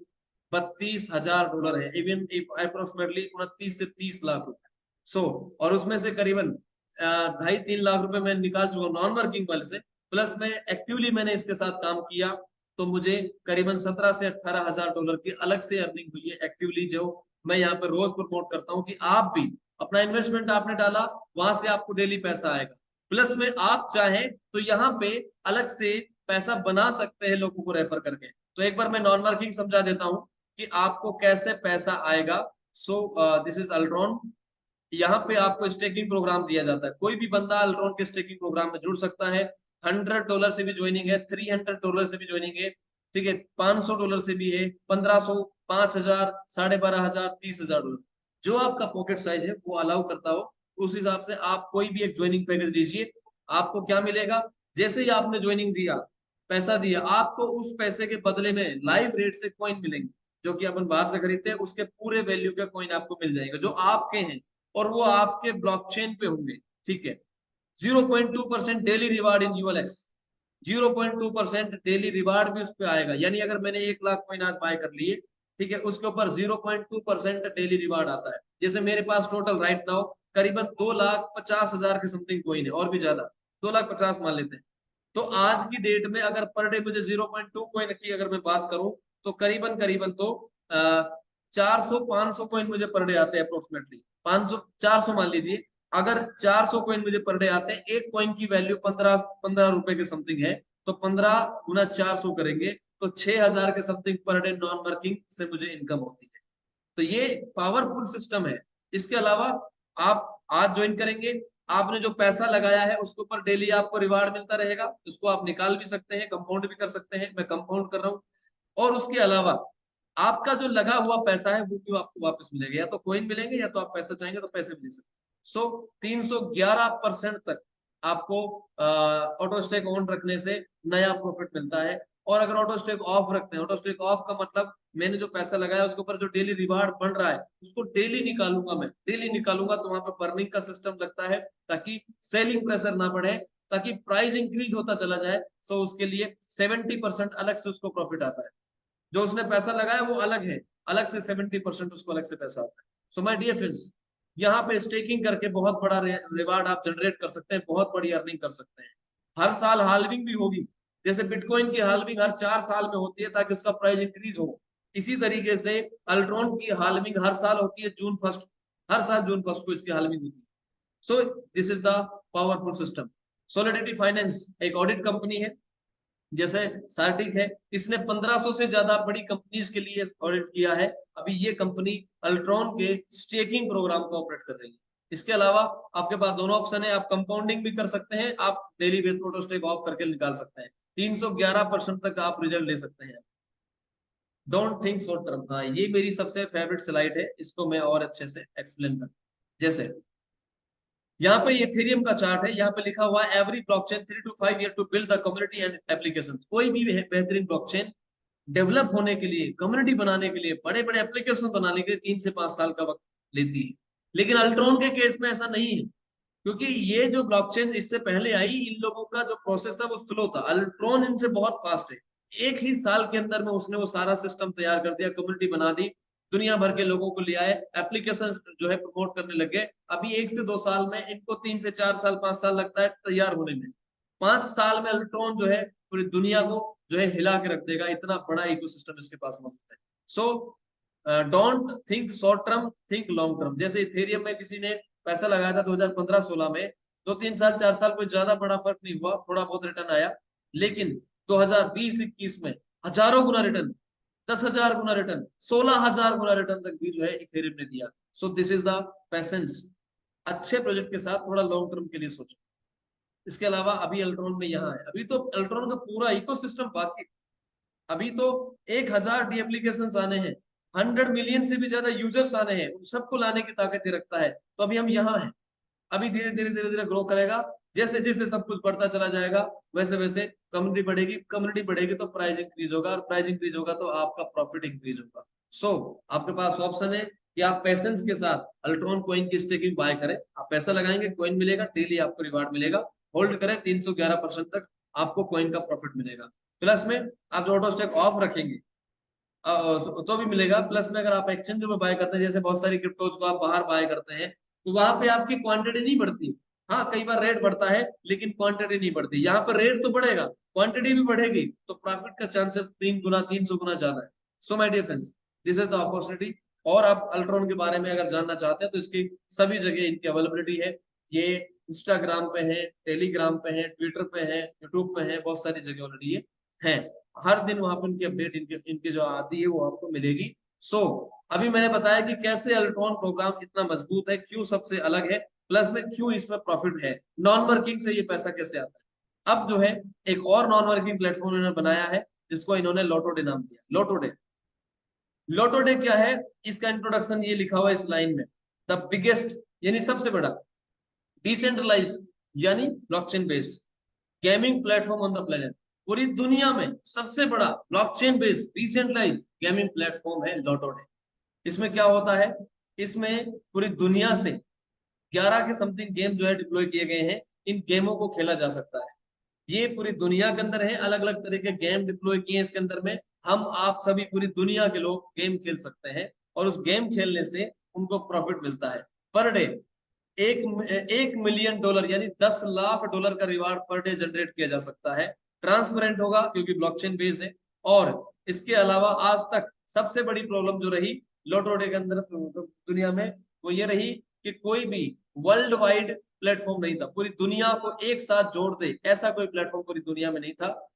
$32,000 है, इवन अप्रोक्सीमेटली 29 से 30 लाख रुपए। सो और उसमें से करीबन 2.5-3 लाख रुपए मैं निकाल चुका हूँ नॉन वर्किंग वाले से, प्लस में एक्टिवली मैंने इसके साथ काम किया, तो मुझे करीबन $17,000 से $18,000 की अलग से अर्निंग हुई है एक्टिवली, जो मैं यहाँ पर रोज प्रमोट करता हूँ कि आप भी अपना इन्वेस्टमेंट आपने डाला, वहां से आपको डेली पैसा आएगा। प्लस में आप चाहें तो यहाँ पे अलग से पैसा बना सकते हैं लोगों को रेफर करके। तो एक बार मैं नॉन वर्किंग समझा देता हूँ कि आपको कैसे पैसा आएगा। सो दिस इज अल्ट्रॉन। यहाँ पे आपको स्टेकिंग प्रोग्राम दिया जाता है, कोई भी बंदा अल्ट्रॉन के स्टेकिंग प्रोग्राम में जुड़ सकता है। $100 से भी ज्वाइनिंग है, $300 से भी ज्वाइनिंग है, ठीक है, $500 से भी है, 1500, 5000, 12,500, $30,000, जो आपका पॉकेट साइज है वो अलाउ करता हो, उस हिसाब से आप कोई भी एक ज्वाइनिंग पैकेज लीजिए। आपको क्या मिलेगा, जैसे ही आपने ज्वाइनिंग दिया, पैसा दिया, आपको उस पैसे के बदले में लाइव रेट से कॉइन मिलेंगे, जो कि अपन बाहर से खरीदते हैं उसके पूरे वैल्यू के कॉइन आपको मिल जाएगा, जो आपके हैं और वो आपके ब्लॉकचेन पे होंगे। ठीक है। 0.2% daily reward in ULX, 0.2% daily reward भी उस पर आएगा। यानी अगर मैंने 1 लाख कॉइन आज बाय कर लिए, ठीक है, उसके ऊपर 0.2% डेली रिवार्ड आता है। जैसे मेरे पास टोटल राइट नाउ करीबन 2,50,000 के समथिंग कॉइन है, और भी ज्यादा, 2,50,000 मान लेते हैं। तो आज की डेट में अगर पर डे मुझे 0.2 कॉइन की अगर मैं बात करूं, तो करीबन करीबन तो 400-500 कॉइन मुझे पर डे आते हैं अप्रोक्सीमेटली, 500-400 मान लीजिए। अगर 400 कॉइन मुझे पर डे आते हैं, एक कॉइन की वैल्यू 15 रुपए के समथिंग है, तो 15 गुना 400 करेंगे तो 6,000 के something per day non working से मुझे इनकम होती है। तो ये पावरफुल सिस्टम है। इसके अलावा आप आज ज्वाइन करेंगे, आपने जो पैसा लगाया है उसके ऊपर डेली आपको रिवार्ड मिलता रहेगा, उसको आप निकाल भी सकते हैं, कंपाउंड भी कर सकते हैं, मैं कंपाउंड कर रहा हूँ। और उसके अलावा आपका जो लगा हुआ पैसा है वो भी आपको वापस मिलेगा, या तो कॉइन मिलेंगे या तो आप पैसा चाहेंगे तो पैसे भी ले सकते हैं। सो 311% तक आपको ऑटो स्टेक ऑन रखने से नया प्रॉफिट मिलता है। और अगर ऑटो स्टेक ऑफ रखते हैं, ऑटो स्टेक ऑफ का मतलब मैंने जो पैसा लगाया उसके ऊपर जो डेली रिवार्ड बन रहा है उसको डेली निकालूंगा, मैं डेली निकालूंगा, तो वहां पर बर्निंग का सिस्टम लगता है ताकि सेलिंग प्रेशर ना बढ़े, ताकि प्राइस इंक्रीज होता चला जाए। सो उसके लिए 70% अलग से उसको प्रॉफिट आता है। जो उसने पैसा लगाया वो अलग है, अलग से 70% उसको अलग से पैसा आता है। सो माय डियर फ्रेंड्स, यहाँ पे स्टेकिंग करके बहुत बड़ा रिवार्ड आप जनरेट कर सकते हैं, बहुत बड़ी अर्निंग कर सकते हैं। हर साल हाल्विंग भी होगी, जैसे बिटकॉइन की हाल्विंग हर 4 साल में होती है ताकि उसका प्राइस इंक्रीज हो, इसी तरीके से अल्ट्रॉन की हाल्विंग हर साल होती है जून 1, हर साल जून 1 को इसकी हाल्विंग होती है। So this is the powerful system. Solidity finance एक ऑडिट कंपनी है, जैसे सार्टिक है, इसने 1500 से ज्यादा बड़ी कंपनीज के लिए ऑडिट किया है। अभी ये कंपनी अल्ट्रॉन के स्टेकिंग प्रोग्राम को ऑपरेट कर रही है। इसके अलावा आपके पास दोनों ऑप्शन है, आप कंपाउंडिंग भी कर सकते हैं, आप daily base auto stake off करके निकाल सकते हैं। 311% तक आप रिजल्ट ले सकते हैं। डोंट थिंक शॉर्ट टर्म, हाँ ये मेरी सबसे फेवरेट स्लाइड है, इसको मैं और अच्छे से एक्सप्लेन कर, जैसे यहाँ पे इथेरियम का चार्ट है, यहाँ पे लिखा हुआ है every blockchain 3 to 5 year to build the community and application. कोई भी बेहतरीन ब्लॉकचेन डेवलप होने के लिए, कम्युनिटी बनाने के लिए, बड़े बड़े एप्लीकेशन बनाने के लिए 3 से 5 साल का वक्त लेती है। लेकिन अल्ट्रॉन के केस में ऐसा नहीं है, क्योंकि ये जो ब्लॉकचेन इससे पहले आई, इन लोगों का जो प्रोसेस था वो स्लो था। अल्ट्रॉन इनसे बहुत फास्ट है, एक ही साल के अंदर में उसने वो सारा सिस्टम तैयार कर दिया, कम्युनिटी बना दी, दुनिया भर के लोगों को ले आए, एप्लीकेशन जो है प्रमोट करने लग गए। अभी 1 से 2 साल में, इनको 3 से 4 साल 5 साल लगता है तैयार होने में। 5 साल में अल्ट्रॉन जो है पूरी दुनिया को जो है हिला के रख देगा, इतना बड़ा इकोसिस्टम इसके पास मौजूद है। So don't think short term, think long term. जैसे इथेरियम में किसी ने पैसा लगाया था 2015-16 में, 2-3 साल 4 साल कोई ज्यादा बड़ा फर्क नहीं हुआ, थोड़ा बहुत रिटर्न आया। लेकिन 2020-21 में हजारों गुना रिटर्न, 10,000 गुना रिटर्न, 16,000 गुना रिटर्न तक भी जो है इथेरियम ने दिया। सो दिस इज द पैसेंस। अच्छे प्रोजेक्ट के साथ थोड़ा लॉन्ग टर्म के लिए सोचो। इसके अलावा अभी अल्ट्रॉन में यहाँ है, अभी तो अल्ट्रॉन का पूरा इकोसिस्टम बाकी, अभी तो 1,000 डी एप्लीकेशन आने हैं, 100 मिलियन से भी ज्यादा यूजर्स आने हैं, उन सबको लाने की ताकत ये रखता है। तो अभी हम यहाँ हैं, अभी धीरे धीरे धीरे धीरे ग्रो करेगा। जैसे जैसे सब कुछ बढ़ता चला जाएगा वैसे वैसे कम्युनिटी बढ़ेगी, कम्युनिटी बढ़ेगी तो प्राइस इंक्रीज होगा, और प्राइस इंक्रीज होगा तो आपका प्रॉफिट इंक्रीज होगा। सो आपके पास ऑप्शन है कि आप पेशेंस के साथ अल्ट्रॉन कॉइन की स्टेकिंग बाय करें, आप पैसा लगाएंगे, कॉइन मिलेगा, डेली आपको रिवार्ड मिलेगा, होल्ड करें, 311% तक आपको कॉइन का प्रॉफिट मिलेगा। प्लस में आप जो ऑटो स्टेक ऑफ रखेंगे तो भी मिलेगा। प्लस में अगर आप एक्सचेंज में बाय करते हैं, जैसे बहुत सारी क्रिप्टोज को आप बाहर बाय करते हैं, तो वहां पे आपकी क्वांटिटी नहीं बढ़ती। हाँ कई बार रेट बढ़ता है लेकिन क्वांटिटी नहीं बढ़ती। यहाँ पर रेट तो बढ़ेगा, क्वांटिटी भी बढ़ेगी, तो प्रॉफिट का चांसेस 3 गुना 300 गुना ज्यादा है। So my dear friends, this is the opportunity. और आप अल्ट्रॉन के बारे में अगर जानना चाहते हैं तो इसकी सभी जगह इनकी अवेलेबिलिटी है। ये इंस्टाग्राम पे है, टेलीग्राम पे है, ट्विटर पे है, यूट्यूब पे है, बहुत सारी जगह ऑलरेडी ये है। हर दिन वहां पर उनकी अपडेट इनके इनके जो आती है वो आपको मिलेगी। सो अभी मैंने बताया कि कैसे अल्ट्रॉन प्रोग्राम इतना मजबूत है, क्यों सबसे अलग है, प्लस में क्यों इसमें प्रॉफिट है, नॉन वर्किंग से ये पैसा कैसे आता है। अब जो है एक और नॉन वर्किंग प्लेटफॉर्म इन्होंने बनाया है, जिसको इन्होंने लोटोडे नाम दिया। लोटोडे, लोटोडे क्या है, इसका इंट्रोडक्शन ये लिखा हुआ है इस लाइन में, द बिगेस्ट यानी सबसे बड़ा, डिसेंट्रलाइज्ड यानी blockchain based gaming platform on the planet. पूरी दुनिया में सबसे बड़ा blockchain based decentralised gaming platform है लोटोडे। इसमें क्या होता है, इसमें पूरी दुनिया से 11 के समथिंग गेम जो है डिप्लॉय किए गए हैं। इन गेमों को खेला जा सकता है। ये पूरी दुनिया के अंदर है, अलग अलग तरह के गेम डिप्लॉय किए हैं इसके अंदर में। हम आप सभी पूरी दुनिया के लोग गेम खेल सकते हैं और उस गेम खेलने से उनको प्रॉफिट मिलता है पर डे। एक मिलियन डॉलर यानी 10 लाख डॉलर का रिवार्ड पर डे जनरेट किया जा सकता है। ट्रांसपेरेंट होगा क्योंकि ब्लॉकचेन बेस है। और इसके अलावा आज तक सबसे बड़ी प्रॉब्लम जो रही लोटोडे के अंदर दुनिया में, वो ये रही कि कोई भी वर्ल्ड वाइड प्लेटफॉर्म नहीं था, पूरी दुनिया को एक साथ जोड़ दे ऐसा कोई प्लेटफॉर्म पूरी दुनिया में नहीं था।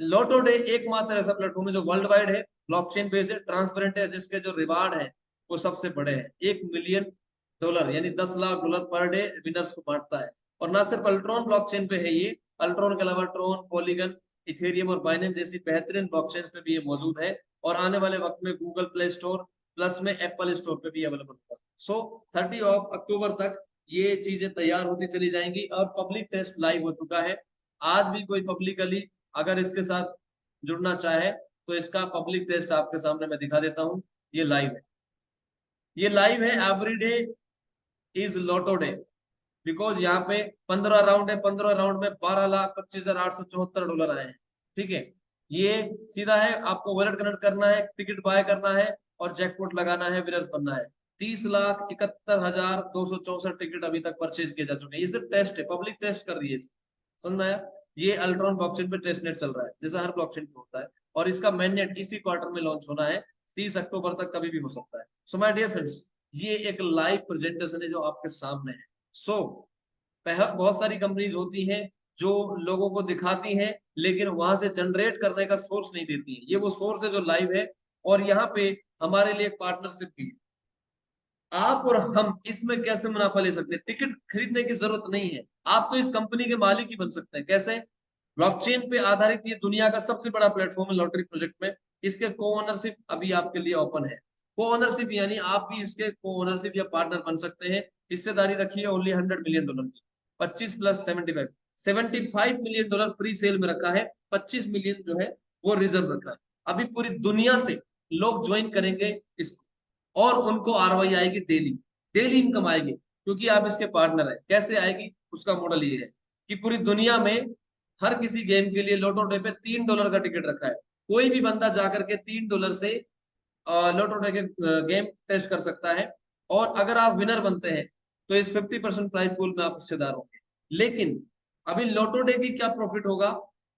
लोटोडे एकमात्र ऐसा प्लेटफॉर्म है जो वर्ल्ड वाइड है, ब्लॉकचेन बेस्ड है, ट्रांसपेरेंट है, जिसके जो रिवार्ड है वो सबसे बड़े हैं। 1 मिलियन डॉलर यानी 10 lakh dollar per day winners को बांटता है। और ना सिर्फ अल्ट्रॉन ब्लॉकचेन पे है ये, अल्ट्रॉन के अलावा ट्रोन, पॉलीगन, इथेरियम और बाइनेंस जैसी बेहतरीन ब्लॉकचेन पे भी ये मौजूद है। और आने वाले वक्त में गूगल प्ले स्टोर प्लस में एप्पल स्टोर पे भी अवेलेबल होगा। सो 30 अक्टूबर तक ये चीजें तैयार होती चली जाएंगी और पब्लिक टेस्ट लाइव हो चुका है। आज भी कोई पब्लिकली अगर इसके साथ जुड़ना चाहे तो इसका पब्लिक टेस्ट आपके सामने मैं दिखा देता हूँ। ये लाइव है, ये लाइव है। Everyday is Lotte day because यहाँ पे 15 राउंड है, 15 राउंड में 12,25,874 डॉलर आए हैं। ठीक है, ये सीधा है, आपको वॉलेट कनेक्ट करना है, टिकट बाय करना है और जैकपॉट लगाना है, विनर्स बनना है। 30,71,264 टिकट अभी तक परचेज किए जा चुके हैं। ये सिर्फ टेस्ट है, पब्लिक टेस्ट कर रही है, समझ में आया। ये अल्ट्रॉन ब्लॉकचेन पे टेस्ट नेट चल रहा है जैसा हर ब्लॉकचेन पे होता है। और इसका मेन नेट इसी क्वार्टर में लॉन्च होना है, 30 अक्टूबर तक कभी भी हो सकता है। सो माय डियर फ्रेंड्स, ये एक लाइव प्रेजेंटेशन है जो आपके सामने है। सो बहुत सारी कंपनीज होती हैं जो लोगों को दिखाती हैं लेकिन वहां से जनरेट करने का सोर्स नहीं देती है। ये वो सोर्स है जो लाइव है। और यहाँ पे हमारे लिए एक पार्टनरशिप भी है। आप और हम इसमें कैसे मुनाफा ले सकते हैं, टिकट खरीदने की जरूरत नहीं है, आप तो इस कंपनी के मालिक ही बन सकते हैं। कैसे? ब्लॉकचेन पे आधारित ये दुनिया का सबसे बड़ा प्लेटफॉर्म है लॉटरी प्रोजेक्ट में। इसके को ओनरशिप अभी आपके लिए ओपन है। को ओनरशिप यानी आप भी इसके को ओनरशिप या पार्टनर बन सकते हैं। हिस्सेदारी रखी है ओनली 100 मिलियन डॉलर की। 25 plus 75 million dollar pre sale में रखा है। 25 मिलियन जो है वो रिजर्व रखा है। अभी पूरी दुनिया से लोग ज्वाइन करेंगे इसको और उनको आरओआई आएगी, डेली डेली इनकम आएगी क्योंकि आप इसके पार्टनर है। कैसे आएगी, उसका मॉडल ये है कि पूरी दुनिया में हर किसी गेम के लिए लोटो डे पे $3 का टिकट रखा है। कोई भी बंदा जाकर के $3 से लोटो डे के गेम टेस्ट कर सकता है। और अगर आप विनर बनते हैं तो इस 50% प्राइज पूल में आप हिस्सेदार होंगे। लेकिन अभी लोटो डे की क्या प्रॉफिट होगा,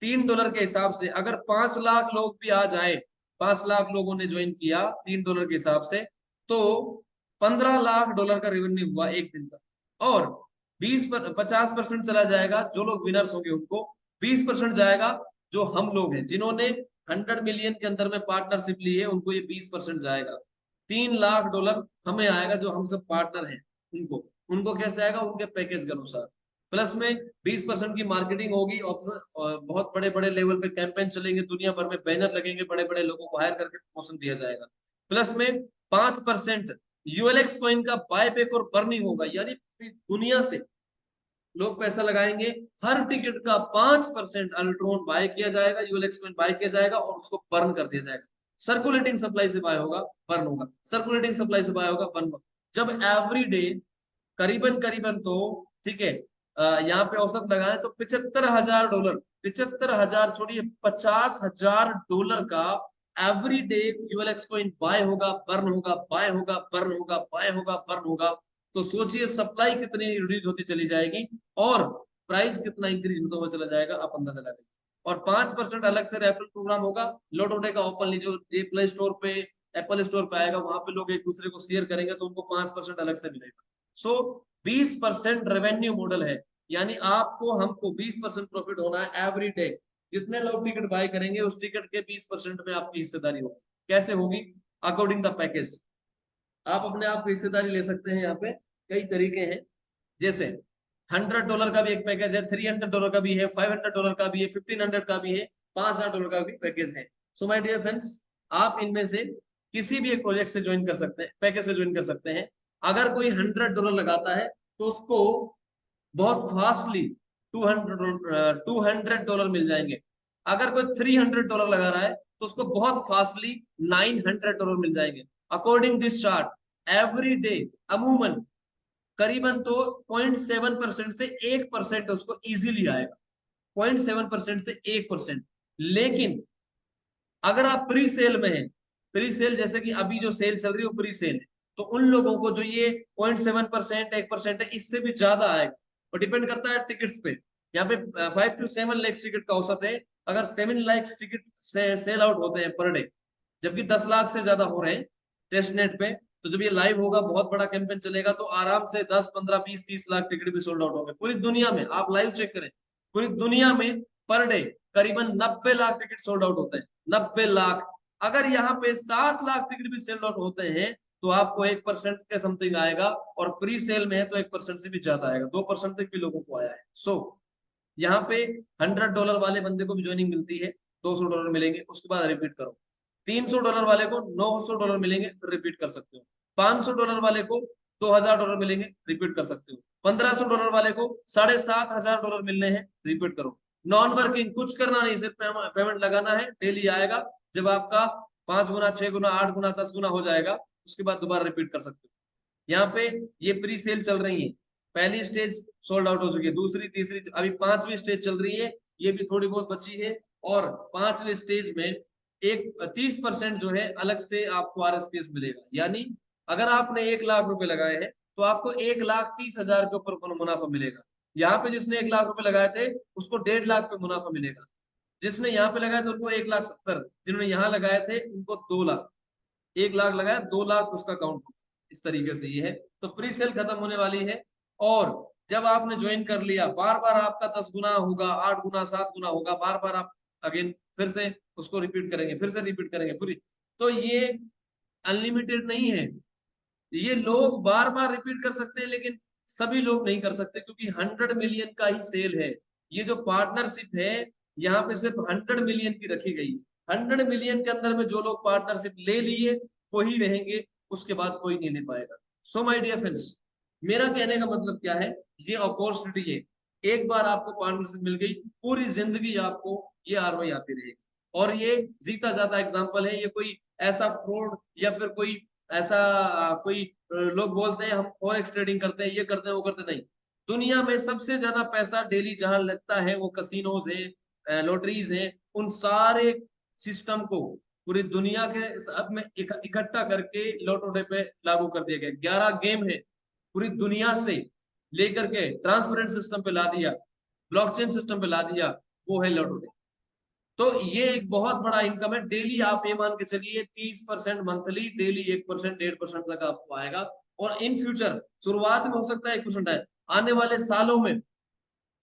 $3 के हिसाब से अगर 5 लाख लोग भी आ जाए, 5 लाख लोगों ने ज्वाइन किया $3 के हिसाब से, तो $15 लाख का रेवेन्यू हुआ एक दिन का। और 50% चला जाएगा जो लोग विनर्स होंगे उनको, 20% जाएगा जो हम लोग हैं जिन्होंने 100 मिलियन के अंदर में पार्टनरशिप ली है, उनको ये 20% जाएगा। $3 लाख हमें आएगा जो हम सब पार्टनर हैं उनको। उनको कैसे आएगा, उनके पैकेज के अनुसार। प्लस में 20% की मार्केटिंग होगी, बहुत बड़े बड़े लेवल पे कैंपेन चलेंगे, दुनिया भर में बैनर लगेंगे, बड़े बड़े लोगों को हायर करके प्रमोशन दिया जाएगा। प्लस में 5% यूएलएक्स कॉइन का बायबैक और बर्निंग होगा, यानी पूरी दुनिया से लोग पैसा लगाएंगे, हर टिकट का 5% अल्ट्रॉन बाय किया जाएगा, यूएलएक्स कॉइन बाय किया जाएगा और उसको बर्न कर दिया जाएगा। सर्कुलेटिंग सप्लाई से बाय होगा, बर्न होगा, सर्कुलेटिंग सप्लाई से बाय होगा, बर्न होगा। जब एवरी डे करीबन करीबन तो ठीक है, यहाँ पे औसत लगाए तो $75,000, 75,000 छोड़िए, $50,000 का एवरी डे यूएलएक्स कॉइन बाय होगा, बर्न होगा, बाय होगा, बर्न होगा, बाय होगा, बर्न होगा। तो सोचिए सप्लाई कितनी रिड्यूस होती चली जाएगी और प्राइस कितना इंक्रीज होता हुआ चला जाएगा, आप अंदाजा लगाइए। और 5% अलग से रेफरल प्रोग्राम होगा। लोटोडे का ओपनली जो प्ले स्टोर पे, एप्पल स्टोर पे आएगा, वहां पे लोग एक दूसरे को शेयर करेंगे तो उनको 5% अलग से मिलेगा। सो 20% रेवेन्यू मॉडल है, यानी आपको हमको 20% प्रॉफिट होना है एवरी डे। जितने लोग टिकट बाय करेंगे उस टिकट के 20% में आपकी हिस्सेदारी होगी। कैसे होगी, अकॉर्डिंग द पैकेज। आप अपने आप की हिस्सेदारी ले सकते हैं। यहाँ पे कई तरीके हैं, जैसे $100 का भी एक पैकेज है, $300 का भी है, $500 का भी है, 1500 का भी है, $5,000 का भी पैकेज है। सो माय डियर फ्रेंड्स, आप इनमें से किसी भी एक प्रोजेक्ट से ज्वाइन कर सकते हैं, पैकेज से ज्वाइन कर सकते हैं। अगर कोई $100 लगाता है तो उसको बहुत फास्टली $200 मिल जाएंगे। अगर कोई $300 लगा रहा है तो उसको बहुत फास्टली $900 मिल जाएंगे। According this chart every day अमूमन करीबन तो 0.7% से 1% उसको इजीली आएगा, 0.7% से 1%। लेकिन अगर आप प्री सेल में हैं, प्री सेल जैसे कि अभी जो सेल चल रही है वो प्री सेल है, तो उन लोगों को जो ये 0.7% 1% है, इससे भी ज्यादा आएगा। और डिपेंड करता है टिकट्स पे। यहाँ पे 5 to 7 लाख टिकट का औसत है। अगर 7 लाख टिकट से सेल आउट होते हैं पर डे, जबकि 10 लाख से ज्यादा हो रहे हैं टेस्ट नेट पे, तो जब ये लाइव होगा बहुत बड़ा कैंपेन चलेगा तो आराम से 10 15 20 30 लाख टिकट भी सोल्ड आउट होंगे पूरी दुनिया में। आप लाइव चेक करें, पूरी दुनिया में पर डे करीबन 90 लाख टिकट सोल्ड आउट होते हैं, 90 लाख। अगर यहाँ पे 7 लाख टिकट भी सेल आउट होते हैं तो आपको 1% के समथिंग आएगा, और प्री सेल में है तो 1% से भी ज्यादा आएगा, 2% तक भी लोगों को आया है। यहाँ पे $100 वाले बंदे को भी ज्वाइनिंग मिलती है, $200 मिलेंगे, उसके बाद रिपीट करो। $300 वाले को $900 मिलेंगे, फिर रिपीट कर सकते हो। $500 वाले को $2000 मिलेंगे, रिपीट कर सकते हो। $1500 वाले को $7500 मिलने हैं, रिपीट करो। नॉन वर्किंग कुछ करना नहीं, सिर्फ पेमेंट लगाना है, डेली आएगा। जब आपका 5 गुना 6 गुना 8 गुना 10 गुना हो जाएगा, उसके बाद दोबारा रिपीट कर सकते हो। यहाँ पे ये प्री सेल चल रही है, पहली स्टेज सोल्ड आउट हो चुकी है, दूसरी तीसरी अभी 5वीं स्टेज चल रही है, ये भी थोड़ी बहुत बची है। और 5वीं स्टेज में एक 30% जो है अलग से आपको आरएसपीएस मिलेगा। यानी अगर आपने 1 लाख रुपए लगाए हैं तो आपको 1,30,000 के ऊपर मुनाफा मिलेगा। यहाँ पे जिसने 1 लाख रुपए लगाए थे उसको 1.5 लाख पे मुनाफा मिलेगा। जिसने यहाँ पे लगाया था उनको 1,70,000, जिन्होंने यहाँ लगाए थे उनको 2 लाख। 1 लाख लगाया, 2 लाख उसका काउंट होगा। इस तरीके से ये है। तो प्री सेल खत्म होने वाली है, और जब आपने ज्वाइन कर लिया, बार बार आपका 10 गुना होगा, 8 गुना 7 गुना होगा, बार बार आप अगेन फिर से उसको रिपीट करेंगे, फिर से रिपीट करेंगे पूरी। तो ये अनलिमिटेड नहीं है, ये लोग बार बार रिपीट कर सकते हैं, लेकिन सभी लोग नहीं कर सकते क्योंकि 100 मिलियन का ही सेल है। ये जो पार्टनरशिप है यहाँ पे सिर्फ 100 मिलियन की रखी गई। 100 मिलियन के अंदर में जो लोग पार्टनरशिप ले लिए वही रहेंगे, उसके बाद कोई नहीं ले पाएगा। सो माय डियर फ्रेंड्स, मेरा कहने का मतलब क्या है, ये अपॉर्चुनिटी है, एक बार आपको पार्टनरशिप मिल गई, पूरी जिंदगी आपको ये आरओआई आती रहेगी। और ये जीता जाता एग्जाम्पल है, ये कोई ऐसा फ्रॉड या फिर कोई ऐसा कोई लोग बोलते हैं हम फॉरेक्स ट्रेडिंग करते हैं, ये करते हैं वो करते नहीं। दुनिया में सबसे ज्यादा पैसा डेली जहां लगता है वो कसिनोज है, लॉटरीज है, उन सारे सिस्टम को पूरी दुनिया के सब में इकट्ठा करके लोटो डे पे लागू कर दिया गया। 11 गेम है, पूरी दुनिया से लेकर के ट्रांसपेरेंट सिस्टम पे ला दिया, ब्लॉकचेन सिस्टम पे ला दिया, वो है लोटो डे। तो ये एक बहुत बड़ा इनकम है। डेली आप ये मान के चलिए 30% मंथली, डेली 1% 1.5% तक आपको आएगा। और इन फ्यूचर शुरुआत में हो सकता है 1% आए, आने वाले सालों में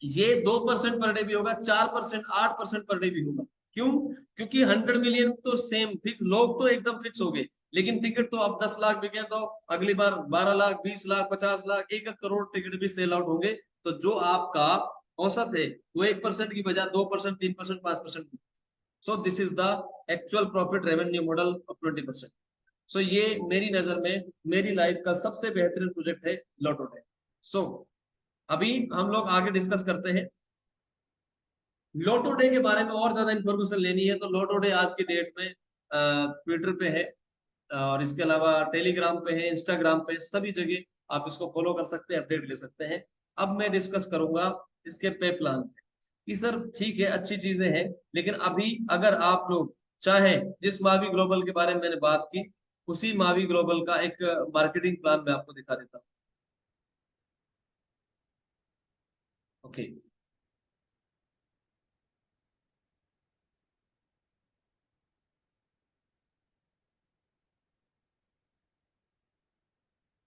ये 2% पर डे भी होगा, 4% 8% पर डे भी होगा। क्यों? क्योंकि 100 मिलियन तो सेम फिक्स, लोग तो एकदम फिक्स हो गए, लेकिन टिकट तो अब 10 लाख बिके तो अगली बार 12 लाख 20 लाख 50 लाख 1 करोड़ टिकट भी सेल आउट होंगे। तो जो आपका औसत है वो 1% की बजाय 2% 3% 5%। सो this is the actual profit revenue model of 20%। सो ये मेरी नजर में मेरी लाइफ का सबसे बेहतरीन प्रोजेक्ट है लॉटो डे। सो अभी हम लोग आगे डिस्कस करते हैं लोटो डे के बारे में। और ज्यादा इंफॉर्मेशन लेनी है तो लोटो डे आज की डेट में ट्विटर पे है, और इसके अलावा टेलीग्राम पे है, इंस्टाग्राम पे, सभी जगह आप इसको फॉलो कर सकते हैं, अपडेट ले सकते हैं। अब मैं डिस्कस करूंगा इसके पे प्लान पे कि सर ठीक है अच्छी चीजें हैं, लेकिन अभी अगर आप लोग चाहें, जिस मावी ग्लोबल के बारे में मैंने बात की, उसी मावी ग्लोबल का एक मार्केटिंग प्लान मैं आपको दिखा देता हूँ। ओके,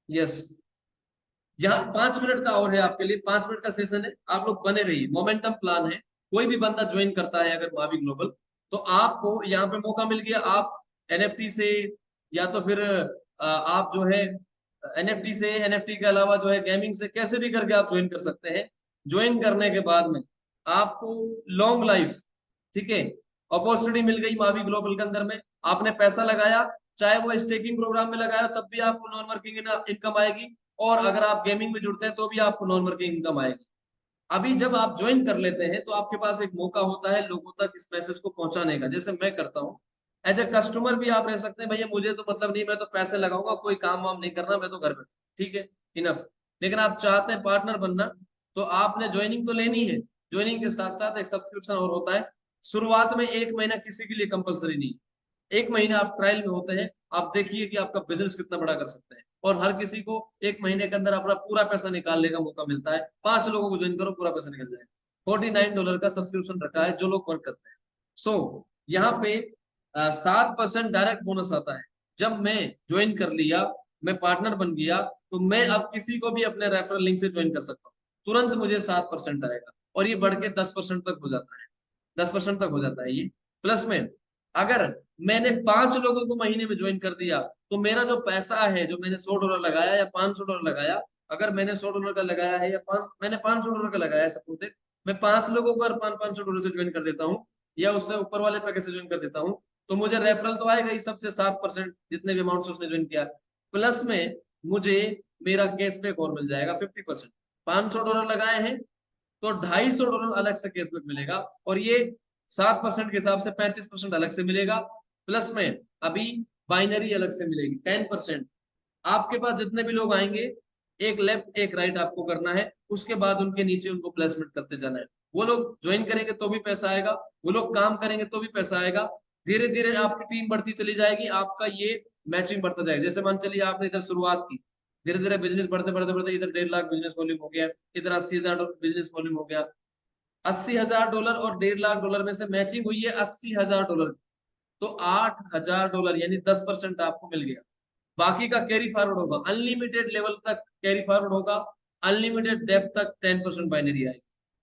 यस, यहाँ 5 मिनट का और है आपके लिए, 5 मिनट का सेशन है, आप लोग बने रहिए। मोमेंटम प्लान है, कोई भी बंदा ज्वाइन करता है अगर मावी ग्लोबल, तो आपको यहाँ पे मौका मिल गया। आप एनएफटी से या तो फिर आप जो है एनएफटी से, एनएफटी के अलावा जो है गेमिंग से, कैसे भी करके आप ज्वाइन कर सकते हैं। ज्वाइन करने के बाद में आपको लॉन्ग लाइफ, ठीक है, अपॉर्चुनिटी मिल गई मावी ग्लोबल के अंदर में। आपने पैसा लगाया, चाहे वो स्टेकिंग प्रोग्राम में लगाया तब भी आपको नॉन वर्किंग इनकम आएगी, और अगर आप गेमिंग में जुड़ते हैं तो भी आपको नॉन वर्किंग इनकम आएगी। अभी जब आप ज्वाइन कर लेते हैं तो आपके पास एक मौका होता है लोगों तक इस मैसेज को पहुंचाने का, जैसे मैं करता हूँ। एज ए कस्टमर भी आप रह सकते हैं, भैया मुझे तो मतलब नहीं, मैं तो पैसे लगाऊंगा, कोई काम वाम नहीं करना, मैं तो घर में, ठीक है, इनफ। लेकिन आप चाहते हैं पार्टनर बनना, तो आपने ज्वाइनिंग तो लेनी है। ज्वाइनिंग के साथ साथ एक सब्सक्रिप्शन और होता है। शुरुआत में 1 महीना किसी के लिए कंपलसरी नहीं, 1 महीना आप ट्रायल में होते हैं। आप देखिए कि आपका बिजनेस कितना बड़ा कर सकते हैं, और हर किसी को 1 महीने के अंदर अपना पूरा पैसा निकालने का मौका मिलता है। 5 लोगों को ज्वाइन करो, पूरा पैसा निकल जाएगा। $49 का सब्सक्रिप्शन रखा है जो लोग वर्क करते हैं। सो यहाँ पे 7% डायरेक्ट बोनस आता है। जब मैं ज्वाइन कर लिया, मैं पार्टनर बन गया, तो मैं अब किसी को भी अपने रेफरल लिंक से ज्वाइन कर सकता हूँ, तुरंत मुझे 7% आएगा, और ये बढ़ के 10% तक हो जाता है। 10% तक हो जाता है ये। प्लस में अगर मैंने 5 लोगों को महीने में ज्वाइन कर दिया, तो मेरा जो पैसा है, जो मैंने $100 लगाया या $500 लगाया, अगर मैंने $100 का लगाया है, या मैंने $500 का लगाया है, सपोज दैट मैं 5 लोगों को अगर $500 से ज्वाइन कर देता हूँ, या उससे ऊपर वाले पैकेज से ज्वाइन कर देता हूँ, तो मुझे रेफरल तो आएगा ही सबसे 7%, जितने भी अमाउंट से उसने ज्वाइन किया। प्लस में मुझे मेरा कैशबैक और मिल जाएगा 50%। $500 लगाए हैं तो $250 अलग से कैशबैक मिलेगा, और ये 7% के हिसाब से 35% अलग से मिलेगा। प्लस में अभी बाइनरी अलग से मिलेगी 10%। आपके पास जितने भी लोग आएंगे, एक लेफ्ट एक राइट आपको करना है, उसके बाद उनके नीचे उनको प्लेसमेंट करते जाना है। वो लोग ज्वाइन करेंगे तो भी पैसा आएगा, वो लोग काम करेंगे तो भी पैसा आएगा। धीरे धीरे आपकी टीम बढ़ती चली जाएगी, आपका ये मैचिंग बढ़ता जाएगा। जैसे मान चलिए आपने इधर शुरुआत की, धीरे धीरे बिजनेस बढ़ते बढ़ते बढ़ते इधर 1.5 लाख बिजनेस वॉल्यूम हो गया, इधर 80,000 बिजनेस वॉल्यूम हो गया। $80,000 और $1.5 लाख में से मैचिंग हुई है $80,000, तो $8,000 यानी 10% आपको मिल गया। बाकी का कैरी फॉरवर्ड होगा, अनलिमिटेड लेवल तक कैरी फॉरवर्ड होगा, अनलिमिटेड डेप्थ तक 10% बाइनरी आएगी।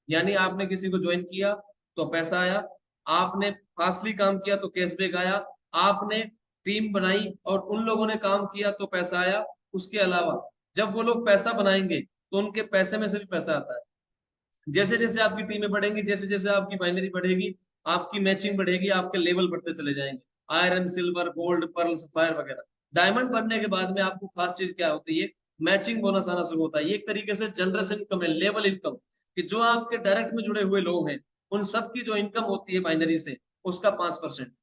यानी आपने किसी को ज्वाइन किया तो पैसा आया, आपने फास्टली काम किया तो कैशबैक आया, आपने टीम बनाई और उन लोगों ने काम किया तो पैसा आया। उसके अलावा जब वो लोग पैसा बनाएंगे तो उनके पैसे में से भी पैसा आता है। जैसे जैसे आपकी टीमें बढ़ेंगी, जैसे जैसे आपकी बाइनरी बढ़ेगी, आपकी मैचिंग बढ़ेगी, आपके लेवल बढ़ते चले जाएंगे, iron, silver, gold, pearl, sapphire वगैरह। डायमंड बनने के बाद में आपको खास चीज क्या होती है, मैचिंग बोनस आना शुरू होता है। ये एक तरीके से जनरल इनकम है, लेवल इनकम, कि जो आपके डायरेक्ट में जुड़े हुए लोग हैं, उन सबकी जो इनकम होती है बाइनरी से, उसका 5%।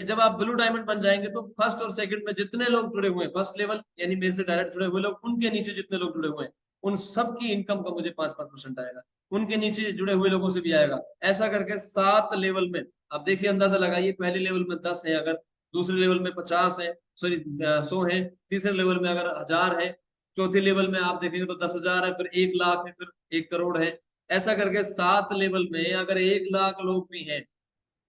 जब आप ब्लू डायमंड बन जाएंगे तो फर्स्ट और सेकंड में जितने लोग जुड़े हुए हैं, फर्स्ट लेवल यानी मेरे से डायरेक्ट जुड़े हुए लोग, उनके नीचे जितने लोग जुड़े हुए हैं, उन सबकी इनकम का मुझे 5-5% आएगा, उनके नीचे जुड़े हुए लोगों से भी आएगा। ऐसा करके 7 लेवल में, अब देखिए अंदाजा लगाइए, पहले लेवल में 10 है, अगर दूसरे लेवल में 50 है, सॉरी 100 है, तीसरे लेवल में अगर 1000 है, चौथे लेवल में आप देखेंगे तो 10,000 है, फिर 1 लाख है, फिर 1 करोड़ है। ऐसा करके 7 लेवल में अगर 1 लाख लोग भी हैं,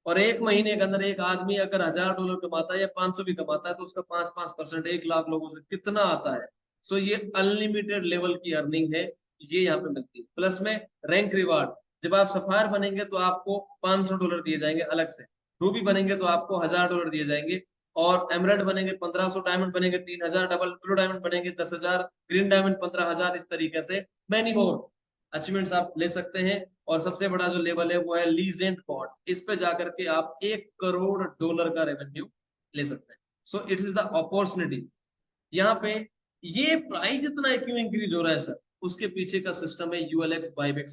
और 1 महीने के अंदर एक आदमी अगर $1,000 कमाता है या 500 भी कमाता है, तो उसका 5-5% 1 लाख लोगों से कितना आता है। सो ये अनलिमिटेड लेवल की अर्निंग है, ये यहाँ पे मिलती है। प्लस में रैंक रिवार्ड, जब आप सफायर बनेंगे तो आपको $500 दिए जाएंगे अलग से, रूबी बनेंगे तो आपको $1,000 दिए जाएंगे, और एमराल्ड बनेंगे 1500, डायमंड बनेंगे 3,000, डबल ब्लू डायमंड बनेंगे 10,000, ग्रीन डायमंड 15,000। इस तरीके से मैनी मोर अचीवमेंट्स आप ले सकते हैं। और सबसे बड़ा जो लेवल है वो है लीजेंड कॉर्ड, इस पे जाकर के आप $1 करोड़ का रेवेन्यू ले सकते हैं। So it is the opportunity. यहाँ पे ये प्राइस इतना क्यों इंक्रीज हो रहा है सर, उसके पीछे का सिस्टम है यूएलएक्स बायबैक।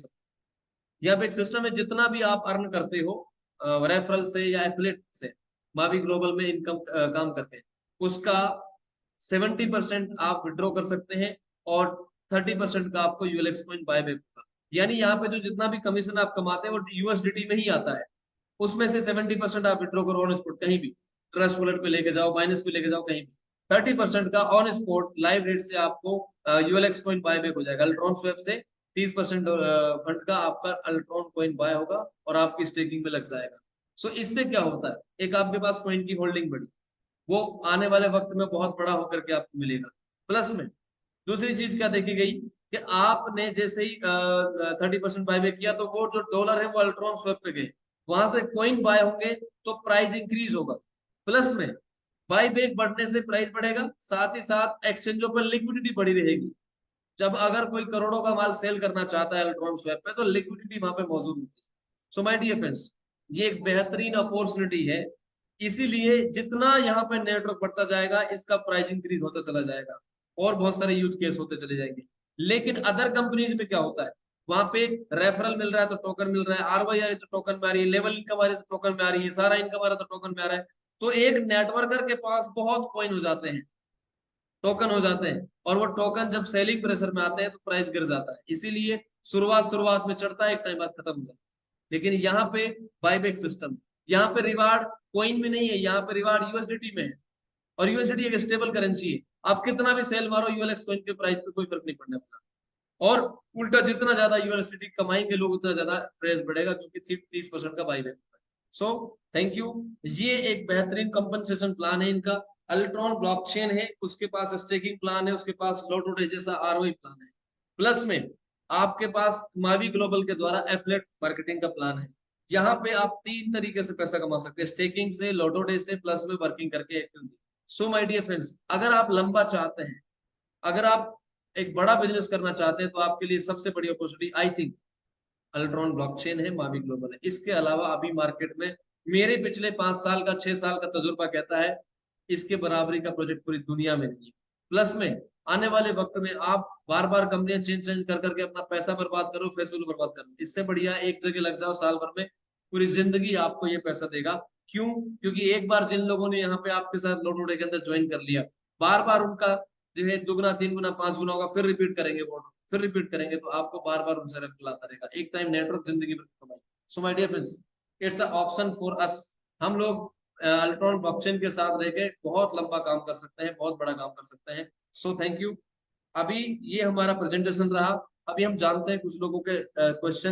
यहाँ पे एक सिस्टम है, जितना भी आप अर्न करते हो रेफरल से या एफिलिएट से, मावी ग्लोबल में इनकम काम करके, उसका 70% आप विड्रॉ कर सकते हैं, और 30% का आपको यूएलएक्स पॉइंट बायबैक होगा। यानी यहाँ पे जो जितना भी कमीशन आप कमाते हैं वो यूएसडीटी में ही आता है, उसमें से 70% आप विड्रॉ करो ऑन स्पॉट, कहीं भी ट्रस्ट वॉलेट पे लेके जाओ, बाइनेंस पे लेके जाओ, कहीं भी 30% का ऑन स्पॉट लाइव रेट से आपको यूएलएक्स पॉइंट बायबैक हो जाएगा। अल्ट्रॉन स्वैप से 30% फंड का आपका अल्ट्रॉन कॉइन बाय होगा और आपकी स्टेकिंग में लग जाएगा। सो इससे क्या होता है, एक आपके पास कॉइन की होल्डिंग बढ़ी, वो आने वाले वक्त में बहुत बड़ा होकर के आपको मिलेगा। प्लस में दूसरी चीज क्या देखी गई, कि आपने जैसे ही 30% बायबैक किया, तो वो जो डॉलर है वो अल्ट्रॉन स्वैप पे गए, वहां से कॉइन बाय होंगे तो प्राइस इंक्रीज होगा। प्लस में बायबैक बढ़ने से प्राइस बढ़ेगा, साथ ही साथ एक्सचेंजों पर लिक्विडिटी बढ़ी रहेगी। जब अगर कोई करोड़ों का माल सेल करना चाहता है इलेक्ट्रॉन स्वैप पे, तो लिक्विडिटी वहां पे मौजूद होती है। सो माय डियर फ्रेंड्स, ये एक बेहतरीन अपॉर्चुनिटी है। इसीलिए जितना यहाँ पे नेटवर्क बढ़ता जाएगा, इसका प्राइस इंक्रीज होता चला जाएगा, और बहुत सारे यूज केस होते चले जाएंगे। लेकिन अदर कंपनीज में क्या होता है, वहां पे रेफरल मिल रहा है तो टोकन मिल रहा है, आरवाई आ रही है तो टोकन में आ रही है, लेवल इनकम आ रही है तो टोकन में आ रही है, सारा इनकम आ रहा है तो टोकन में आ रहा है। तो एक नेटवर्कर के पास बहुत कॉइन हो जाते हैं, टोकन हो जाते हैं, और वो टोकन जब सेलिंग प्रेशर में आते हैं तो प्राइस गिर जाता है। इसीलिए शुरुआत शुरुआत में चढ़ता है, एक टाइम बाद खत्म हो जाता है। लेकिन यहाँ पे बायबैक सिस्टम, यहाँ पे रिवार्ड कॉइन में नहीं है, यहाँ पे रिवार्ड यूएसडीटी में है, और यूएसडीटी एक स्टेबल करेंसी है। आप कितना भी सेल मारो यूएलएक्स कॉइन के प्राइस पे कोई फर्क नहीं पड़ने वाला। और उल्टा जितना ज्यादा यूएसडीटी कमाएंगे लोग उतना ज्यादा प्राइस बढ़ेगा, क्योंकि 30% का बाईबैक होता है। So thank you. ये एक बेहतरीन कंपनसेशन प्लान है इनका। अल्ट्रॉन ब्लॉकचेन है, उसके पास स्टेकिंग प्लान है, उसके पास लोटो डे जैसा आरओआई प्लान है, प्लस में आपके पास मावी ग्लोबल के द्वारा एफिलिएट मार्केटिंग का प्लान है। यहाँ पे आप 3 तरीके से पैसा कमा सकते हैं, स्टेकिंग से, लोटो डे से, प्लस में वर्किंग करके। सो माय डियर फ्रेंड्स, अगर आप लंबा चाहते हैं, अगर आप एक बड़ा बिजनेस करना चाहते हैं, तो आपके लिए सबसे बड़ी opportunity I think Ultron blockchain है, मावी ग्लोबल है। इसके अलावा अभी मार्केट में मेरे पिछले 5 साल का 6 साल का तजुर्बा कहता है इसके बराबरी का प्रोजेक्ट पूरी दुनिया में नहीं है। प्लस में आने वाले वक्त में आप बार बार कंपनियां चेंज चेंज कर करके अपना पैसा बर्बाद करो, फैसलों बर्बाद करो, इससे बढ़िया एक जगह लग जाओ, साल भर में पूरी जिंदगी आपको ये पैसा देगा। क्यों? क्योंकि एक बार जिन लोगों ने यहाँ पे आपके साथ लोटो डे के अंदर ज्वाइन कर लिया, बार बार उनका जो है दुगना 3 गुना 5 गुना होगा, फिर रिपीट करेंगे वो, फिर रिपीट करेंगे, तो आपको बार बार उनसे रेफरल आता रहेगा। एक टाइम नेटवर्क जिंदगी भर कमाई। So my dear friends, it's a option for us. हम लोग इलेक्ट्रॉनिक ब्लॉकचेन के साथ रह के बहुत लंबा काम कर सकते हैं, बहुत बड़ा काम कर सकते हैं। So thank you. अभी ये हमारा प्रेजेंटेशन रहा। अभी हम जानते हैं कुछ लोगों के क्वेश्चन